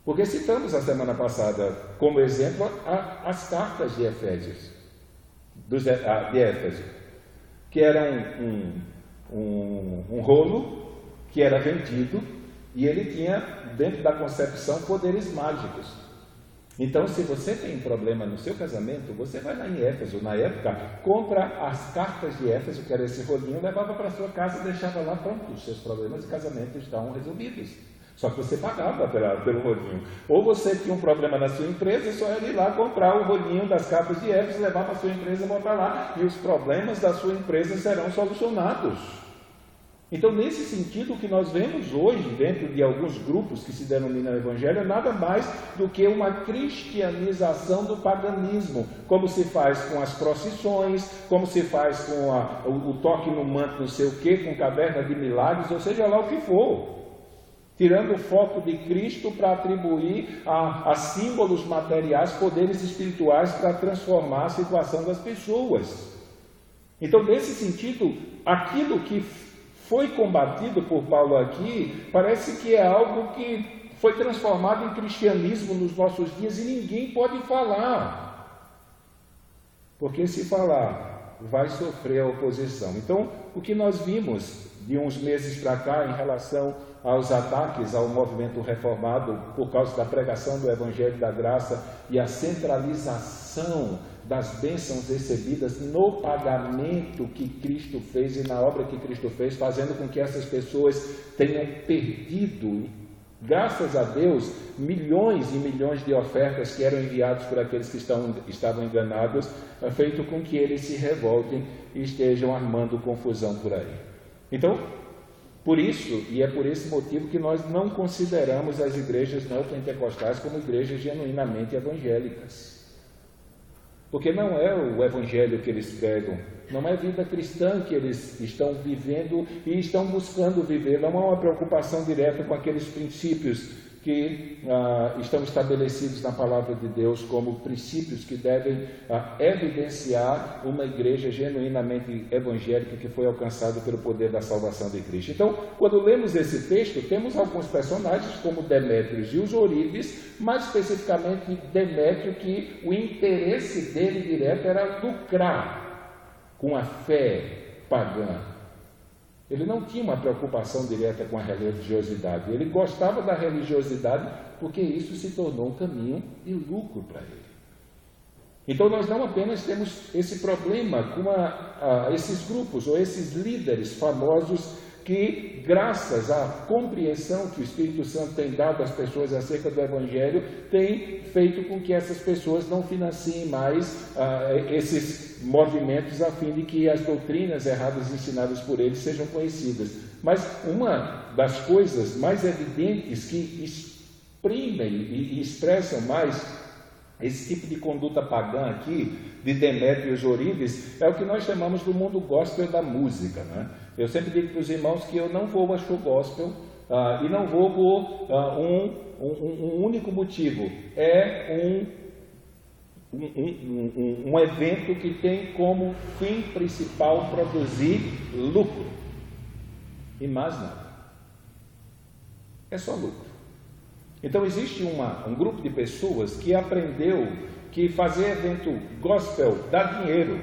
Porque citamos a semana passada, como exemplo, as cartas de Efésios, de Éfeso, que era um rolo que era vendido e ele tinha, dentro da concepção, poderes mágicos. Então, se você tem um problema no seu casamento, você vai lá em Éfeso, na época, compra as cartas de Éfeso, que era esse rolinho, levava para sua casa e deixava lá, pronto, os seus problemas de casamento estão resolvidos. Só que você pagava pelo rolinho. Ou você tinha um problema na sua empresa, só ia ir lá comprar o rolinho das cartas de Éfeso, levar para a sua empresa e botar lá. E os problemas da sua empresa serão solucionados. Então, nesse sentido, o que nós vemos hoje, dentro de alguns grupos que se denominam Evangelho, é nada mais do que uma cristianização do paganismo. Como se faz com as procissões, como se faz com o toque no manto não sei o quê, com caverna de milagres, ou seja lá o que for. Tirando o foco de Cristo para atribuir a símbolos materiais, poderes espirituais para transformar a situação das pessoas. Então, nesse sentido, aquilo que foi combatido por Paulo aqui, parece que é algo que foi transformado em cristianismo nos nossos dias e ninguém pode falar. Porque se falar, vai sofrer a oposição. Então, o que nós vimos de uns meses para cá em relação aos ataques ao movimento reformado por causa da pregação do Evangelho da Graça e a centralização das bênçãos recebidas no pagamento que Cristo fez e na obra que Cristo fez, fazendo com que essas pessoas tenham perdido, graças a Deus, milhões e milhões de ofertas que eram enviadas por aqueles que estavam enganados, feito com que eles se revoltem e estejam armando confusão por aí. Então, por isso, e é por esse motivo que nós não consideramos as igrejas neopentecostais como igrejas genuinamente evangélicas. Porque não é o evangelho que eles pregam, não é a vida cristã que eles estão vivendo e estão buscando viver, não há uma preocupação direta com aqueles princípios que estão estabelecidos na palavra de Deus como princípios que devem evidenciar uma igreja genuinamente evangélica que foi alcançada pelo poder da salvação de Cristo. Então, quando lemos esse texto, temos alguns personagens como Demétrios e os Ourives, mais especificamente Demétrio, que o interesse dele direto era lucrar com a fé pagã. Ele não tinha uma preocupação direta com a religiosidade. Ele gostava da religiosidade porque isso se tornou um caminho de lucro para ele. Então nós não apenas temos esse problema com esses grupos ou esses líderes famosos que, graças à compreensão que o Espírito Santo tem dado às pessoas acerca do Evangelho, tem feito com que essas pessoas não financiem mais esses movimentos a fim de que as doutrinas erradas ensinadas por eles sejam conhecidas. Mas uma das coisas mais evidentes que exprimem e expressam mais esse tipo de conduta pagã aqui, de Demétrios Ourives, é o que nós chamamos do mundo gospel da música, né? Eu sempre digo para os irmãos que eu não vou a show gospel e não vou por um único motivo. É um evento que tem como fim principal produzir lucro e mais nada. é só lucro. Então existe um grupo de pessoas que aprendeu que fazer evento gospel dá dinheiro.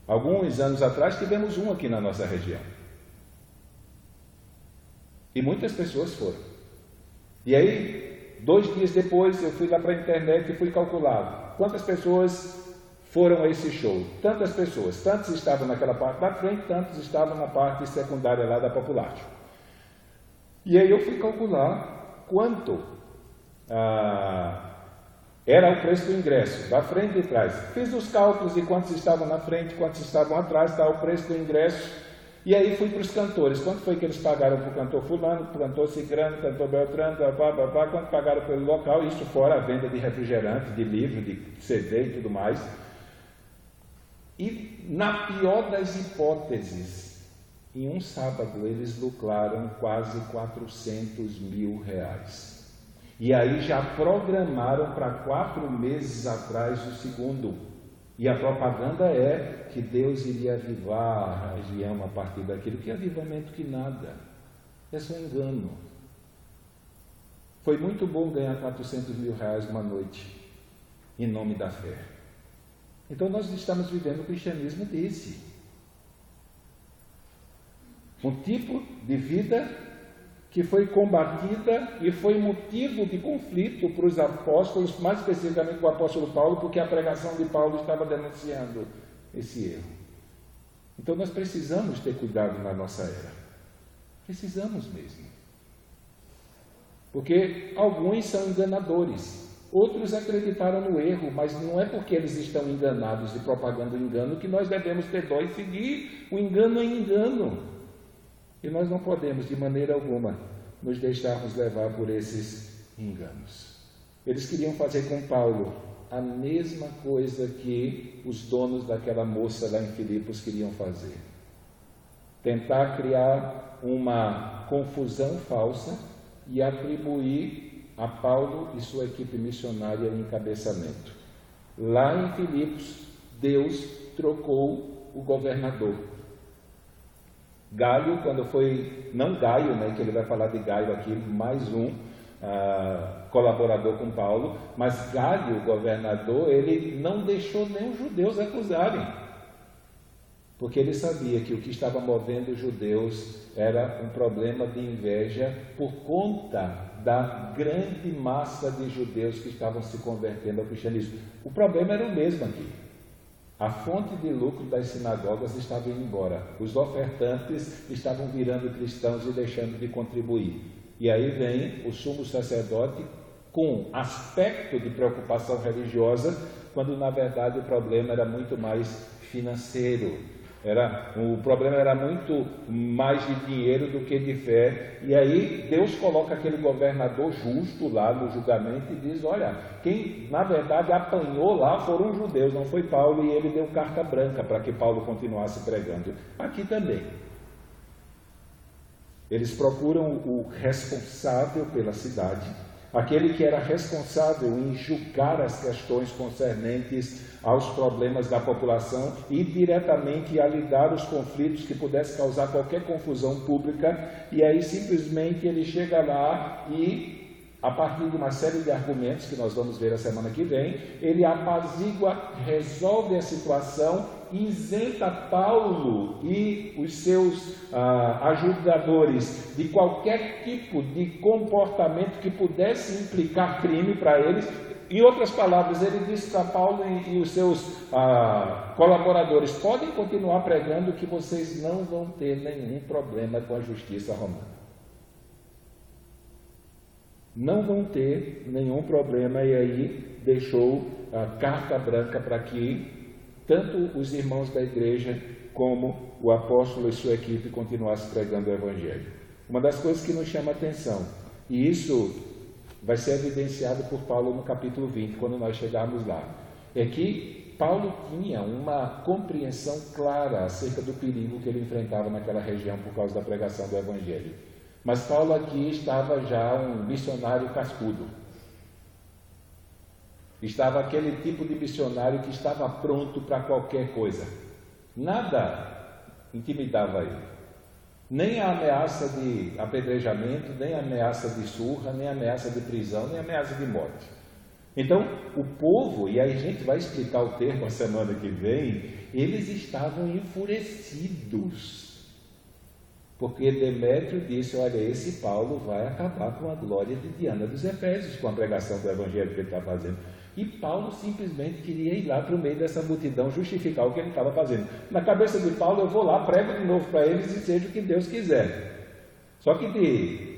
Alguns anos atrás tivemos um aqui na nossa região. E muitas pessoas foram. E aí, 2 dias depois, eu fui lá para a internet e fui calcular quantas pessoas foram a esse show. Tantas pessoas, tantos estavam naquela parte da frente, tantos estavam na parte secundária lá da população. E aí eu fui calcular quanto era o preço do ingresso, da frente e de trás. Fiz os cálculos de quantos estavam na frente, quantos estavam atrás, está o preço do ingresso. E aí fui para os cantores. Quanto foi que eles pagaram para o cantor fulano, para o cantor cicrano, cantor beltrano, quanto pagaram pelo local, isso fora a venda de refrigerante, de livro, de CD e tudo mais. E na pior das hipóteses, em um sábado eles lucraram quase 400 mil reais. E aí já programaram para 4 meses atrás o segundo. E a propaganda é que Deus iria avivar a região a partir daquilo. Que avivamento que nada. É só engano. Foi muito bom ganhar 400 mil reais uma noite, em nome da fé. Então nós estamos vivendo o cristianismo desse. Um tipo de vida que foi combatida e foi motivo de conflito para os apóstolos, mais especificamente para o apóstolo Paulo, porque a pregação de Paulo estava denunciando esse erro. Então nós precisamos ter cuidado na nossa era. Precisamos mesmo. Porque alguns são enganadores, outros acreditaram no erro, mas não é porque eles estão enganados e propagando o engano que nós devemos ter dó e seguir. O engano é engano. E nós não podemos, de maneira alguma, nos deixarmos levar por esses enganos. Eles queriam fazer com Paulo a mesma coisa que os donos daquela moça lá em Filipos queriam fazer. Tentar criar uma confusão falsa e atribuir a Paulo e sua equipe missionária o encabeçamento. Lá em Filipos, Deus trocou o governador. Gaio, quando foi, não Gaio, né, que ele vai falar de Gaio aqui, mais um colaborador com Paulo, mas Gaio, o governador, ele não deixou nem os judeus acusarem, porque ele sabia que o que estava movendo os judeus era um problema de inveja por conta da grande massa de judeus que estavam se convertendo ao cristianismo. O problema era o mesmo aqui. A fonte de lucro das sinagogas estava indo embora. Os ofertantes estavam virando cristãos e deixando de contribuir. E aí vem o sumo sacerdote com aspecto de preocupação religiosa, quando na verdade o problema era muito mais financeiro. O problema era muito mais de dinheiro do que de fé. E aí Deus coloca aquele governador justo lá no julgamento e diz: olha, quem na verdade apanhou lá foram os judeus, não foi Paulo, e ele deu carta branca para que Paulo continuasse pregando. Aqui também eles procuram o responsável pela cidade, aquele que era responsável em julgar as questões concernentes aos problemas da população e diretamente a lidar os conflitos que pudessem causar qualquer confusão pública. E aí simplesmente ele chega lá e, a partir de uma série de argumentos que nós vamos ver a semana que vem, ele apazigua, resolve a situação, isenta Paulo e os seus ajudadores de qualquer tipo de comportamento que pudesse implicar crime para eles. Em outras palavras, ele disse para Paulo e os seus colaboradores: podem continuar pregando que vocês não vão ter nenhum problema com a justiça romana. Não vão ter nenhum problema. E aí deixou a carta branca para que tanto os irmãos da igreja como o apóstolo e sua equipe continuassem pregando o Evangelho. Uma das coisas que nos chama a atenção, e isso vai ser evidenciado por Paulo no capítulo 20, quando nós chegarmos lá, é que Paulo tinha uma compreensão clara acerca do perigo que ele enfrentava naquela região por causa da pregação do Evangelho. Mas Paulo aqui estava já um missionário cascudo. Estava aquele tipo de missionário que estava pronto para qualquer coisa. Nada intimidava ele. nem a ameaça de apedrejamento, nem a ameaça de surra, nem a ameaça de prisão, nem a ameaça de morte. Então, o povo, e aí a gente vai explicar o termo a semana que vem, eles estavam enfurecidos, porque Demétrio disse: olha, esse Paulo vai acabar com a glória de Diana dos Efésios, com a pregação do evangelho que ele está fazendo. E Paulo simplesmente queria ir lá para o meio dessa multidão justificar o que ele estava fazendo. Na cabeça de Paulo: eu vou lá, prego de novo para eles e seja o que Deus quiser. Só que de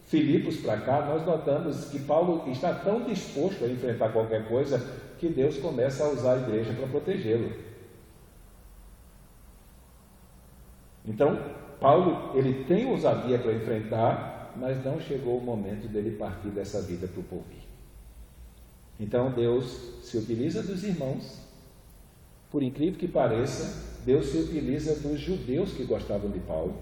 Filipos para cá, nós notamos que Paulo está tão disposto a enfrentar qualquer coisa que Deus começa a usar a igreja para protegê-lo. Então, Paulo, ele tem ousadia para enfrentar, mas não chegou o momento dele partir dessa vida para o porvir. Então, Deus se utiliza dos irmãos. Por incrível que pareça, Deus se utiliza dos judeus que gostavam de Paulo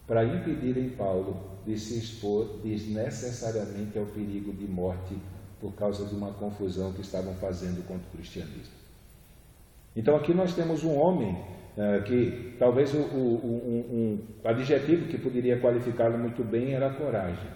para impedirem Paulo de se expor desnecessariamente ao perigo de morte por causa de uma confusão que estavam fazendo contra o cristianismo. Então aqui nós temos um homem que talvez um adjetivo que poderia qualificá-lo muito bem era coragem.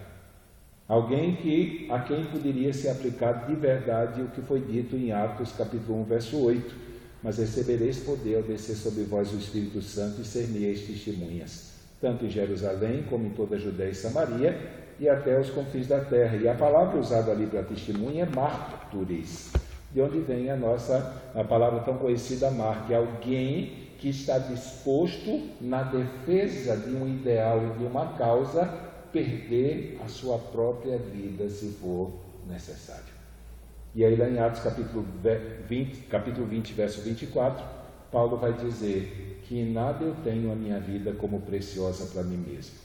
Alguém a quem poderia ser aplicado de verdade o que foi dito em Atos capítulo 1, verso 8: mas recebereis poder ao descer sobre vós o Espírito Santo e ser-me-eis testemunhas, tanto em Jerusalém como em toda a Judéia e Samaria e até os confins da terra. E a palavra usada ali para testemunha é mártires, de onde vem a palavra tão conhecida mártir, alguém que está disposto, na defesa de um ideal e de uma causa, perder a sua própria vida se for necessário. E aí lá em Atos capítulo 20, verso 24, Paulo vai dizer que em nada eu tenho a minha vida como preciosa para mim mesmo,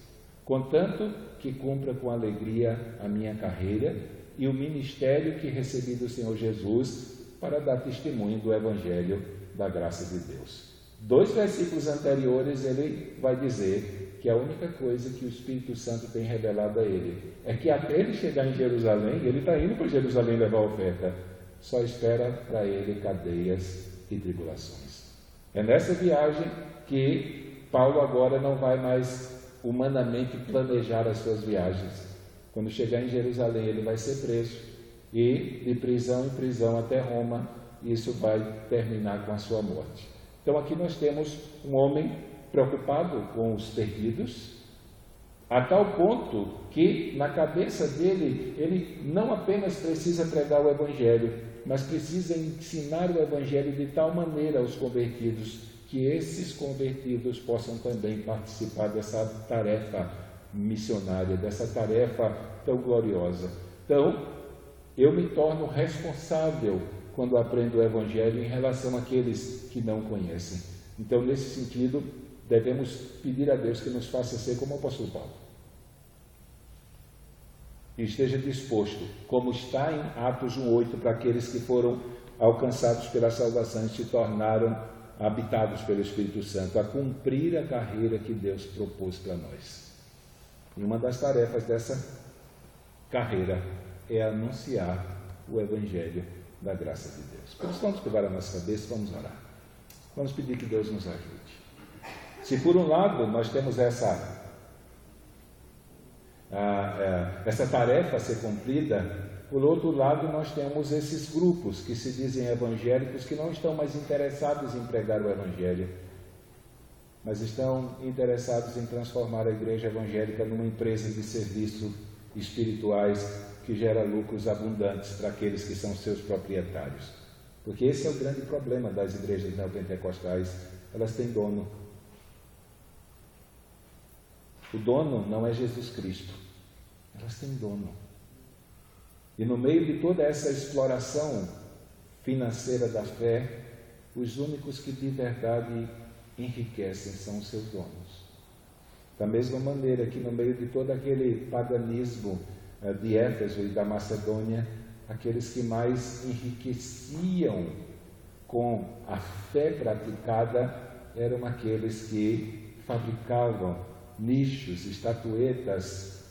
contanto que cumpra com alegria a minha carreira e o ministério que recebi do Senhor Jesus para dar testemunho do Evangelho da graça de Deus. 2 versículos anteriores ele vai dizer que a única coisa que o Espírito Santo tem revelado a ele é que até ele chegar em Jerusalém, ele está indo para Jerusalém levar a oferta, só espera para ele cadeias e tribulações. É nessa viagem que Paulo agora não vai mais humanamente planejar as suas viagens. Quando chegar em Jerusalém, ele vai ser preso e de prisão em prisão até Roma, isso vai terminar com a sua morte. Então aqui nós temos um homem preocupado com os perdidos, a tal ponto que na cabeça dele, ele não apenas precisa pregar o Evangelho, mas precisa ensinar o Evangelho de tal maneira aos convertidos, que esses convertidos possam também participar dessa tarefa missionária, dessa tarefa tão gloriosa. Então, eu me torno responsável quando aprendo o Evangelho em relação àqueles que não conhecem. Então, nesse sentido, devemos pedir a Deus que nos faça ser como o apóstolo Paulo. E esteja disposto, como está em Atos 1:8, para aqueles que foram alcançados pela salvação e se tornaram habitados pelo Espírito Santo, a cumprir a carreira que Deus propôs para nós. E uma das tarefas dessa carreira é anunciar o Evangelho da graça de Deus. Por isso, vamos pegar a nossa cabeça e vamos orar. Vamos pedir que Deus nos ajude. Se por um lado nós temos essa tarefa a ser cumprida, por outro lado nós temos esses grupos que se dizem evangélicos que não estão mais interessados em pregar o Evangelho, mas estão interessados em transformar a igreja evangélica numa empresa de serviço espirituais que gera lucros abundantes para aqueles que são seus proprietários. Porque esse é o grande problema das igrejas neopentecostais: elas têm dono. O dono não é Jesus Cristo, elas têm dono. E no meio de toda essa exploração financeira da fé, os únicos que de verdade enriquecem são os seus donos. Da mesma maneira que no meio de todo aquele paganismo de Éfeso e da Macedônia, aqueles que mais enriqueciam com a fé praticada eram aqueles que fabricavam nichos, estatuetas,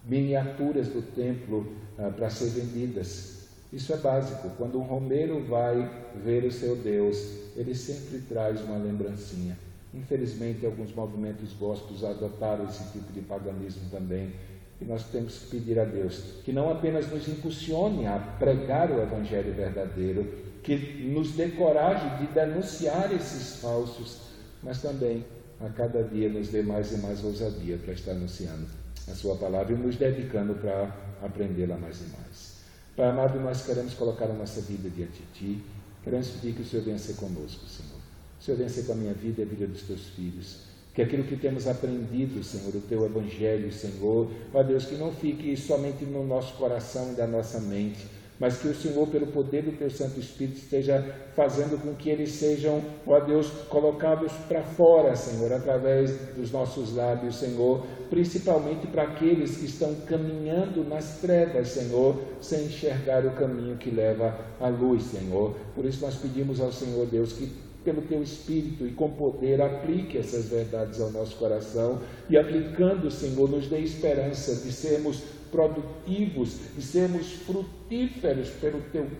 miniaturas do templo para ser vendidas. Isso é básico. Quando um romeiro vai ver o seu Deus, ele sempre traz uma lembrancinha. Infelizmente, alguns movimentos gospels adotaram esse tipo de paganismo também. E nós temos que pedir a Deus que não apenas nos impulsione a pregar o Evangelho verdadeiro, que nos dê coragem de denunciar esses falsos, mas também a cada dia nos dê mais e mais ousadia para estar anunciando a sua palavra e nos dedicando para aprendê-la mais e mais. Pai amado, nós queremos colocar a nossa vida diante de Ti, queremos pedir que o Senhor venha ser conosco, Senhor. O Senhor venha ser com a minha vida e a vida dos Teus filhos. Que aquilo que temos aprendido, Senhor, o Teu Evangelho, Senhor, ó Deus, que não fique somente no nosso coração e da nossa mente, mas que o Senhor, pelo poder do Teu Santo Espírito, esteja fazendo com que eles sejam, ó Deus, colocados para fora, Senhor, através dos nossos lábios, Senhor, principalmente para aqueles que estão caminhando nas trevas, Senhor, sem enxergar o caminho que leva à luz, Senhor. Por isso nós pedimos ao Senhor, Deus, que pelo Teu Espírito e com poder, aplique essas verdades ao nosso coração e aplicando, Senhor, nos dê esperança de sermos produtivos, de sermos frutíferos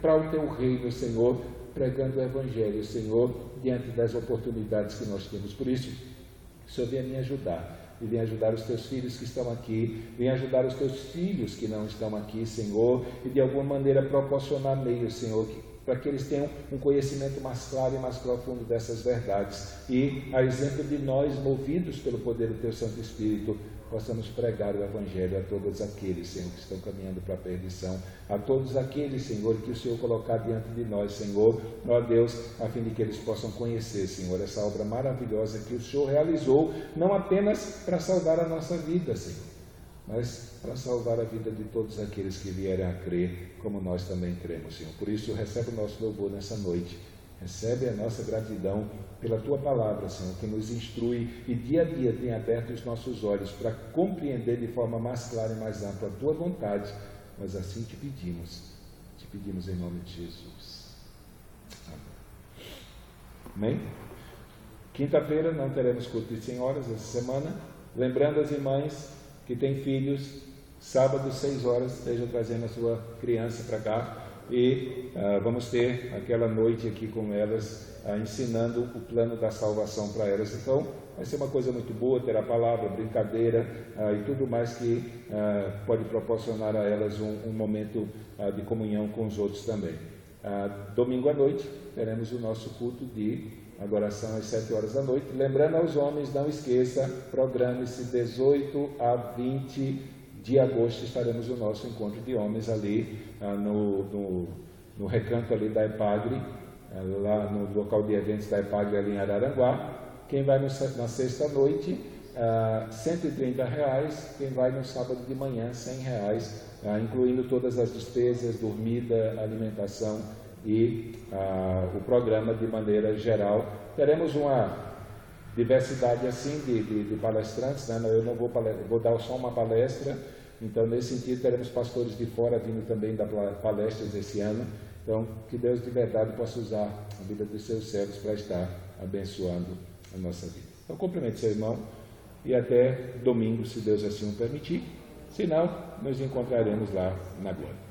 para o Teu reino, Senhor, pregando o Evangelho, Senhor, diante das oportunidades que nós temos. Por isso, o Senhor venha me ajudar. E venha ajudar os Teus filhos que estão aqui, venha ajudar os Teus filhos que não estão aqui, Senhor, e de alguma maneira proporcionar meios, Senhor, para que eles tenham um conhecimento mais claro e mais profundo dessas verdades. E, a exemplo de nós, movidos pelo poder do Teu Santo Espírito, possamos pregar o Evangelho a todos aqueles, Senhor, que estão caminhando para a perdição, a todos aqueles, Senhor, que o Senhor colocar diante de nós, Senhor, ó Deus, a fim de que eles possam conhecer, Senhor, essa obra maravilhosa que o Senhor realizou, não apenas para salvar a nossa vida, Senhor, mas para salvar a vida de todos aqueles que vierem a crer, como nós também cremos, Senhor. Por isso, recebe o nosso louvor nessa noite, recebe a nossa gratidão pela Tua palavra, Senhor, que nos instrui e dia a dia tem aberto os nossos olhos para compreender de forma mais clara e mais ampla a Tua vontade, mas assim te pedimos em nome de Jesus. Amém? Quinta-feira não teremos culto de senhoras essa semana, lembrando as irmãs que têm filhos, sábado 6 horas, esteja trazendo a sua criança para cá e vamos ter aquela noite aqui com elas, ensinando o plano da salvação para elas. Então, vai ser uma coisa muito boa, ter a palavra, brincadeira e tudo mais que pode proporcionar a elas um momento de comunhão com os outros também. Domingo à noite, teremos o nosso culto de adoração às 7 horas da noite. Lembrando aos homens, não esqueça, programe-se 18 a 20 de agosto, estaremos no nosso encontro de homens ali no recanto ali da EPAGRE, lá no local de eventos da EPAGRE ali em Araranguá. Quem vai na sexta-noite, R$130, quem vai no sábado de manhã, R$100, incluindo todas as despesas, dormida, alimentação e o programa de maneira geral. Teremos uma diversidade assim de palestrantes, né? Eu não vou dar só uma palestra, então nesse sentido teremos pastores de fora vindo também dar palestras esse ano. Então que Deus de verdade possa usar a vida dos seus servos para estar abençoando a nossa vida. Então cumprimente seu irmão e até domingo, se Deus assim o permitir. Se não, nos encontraremos lá na glória.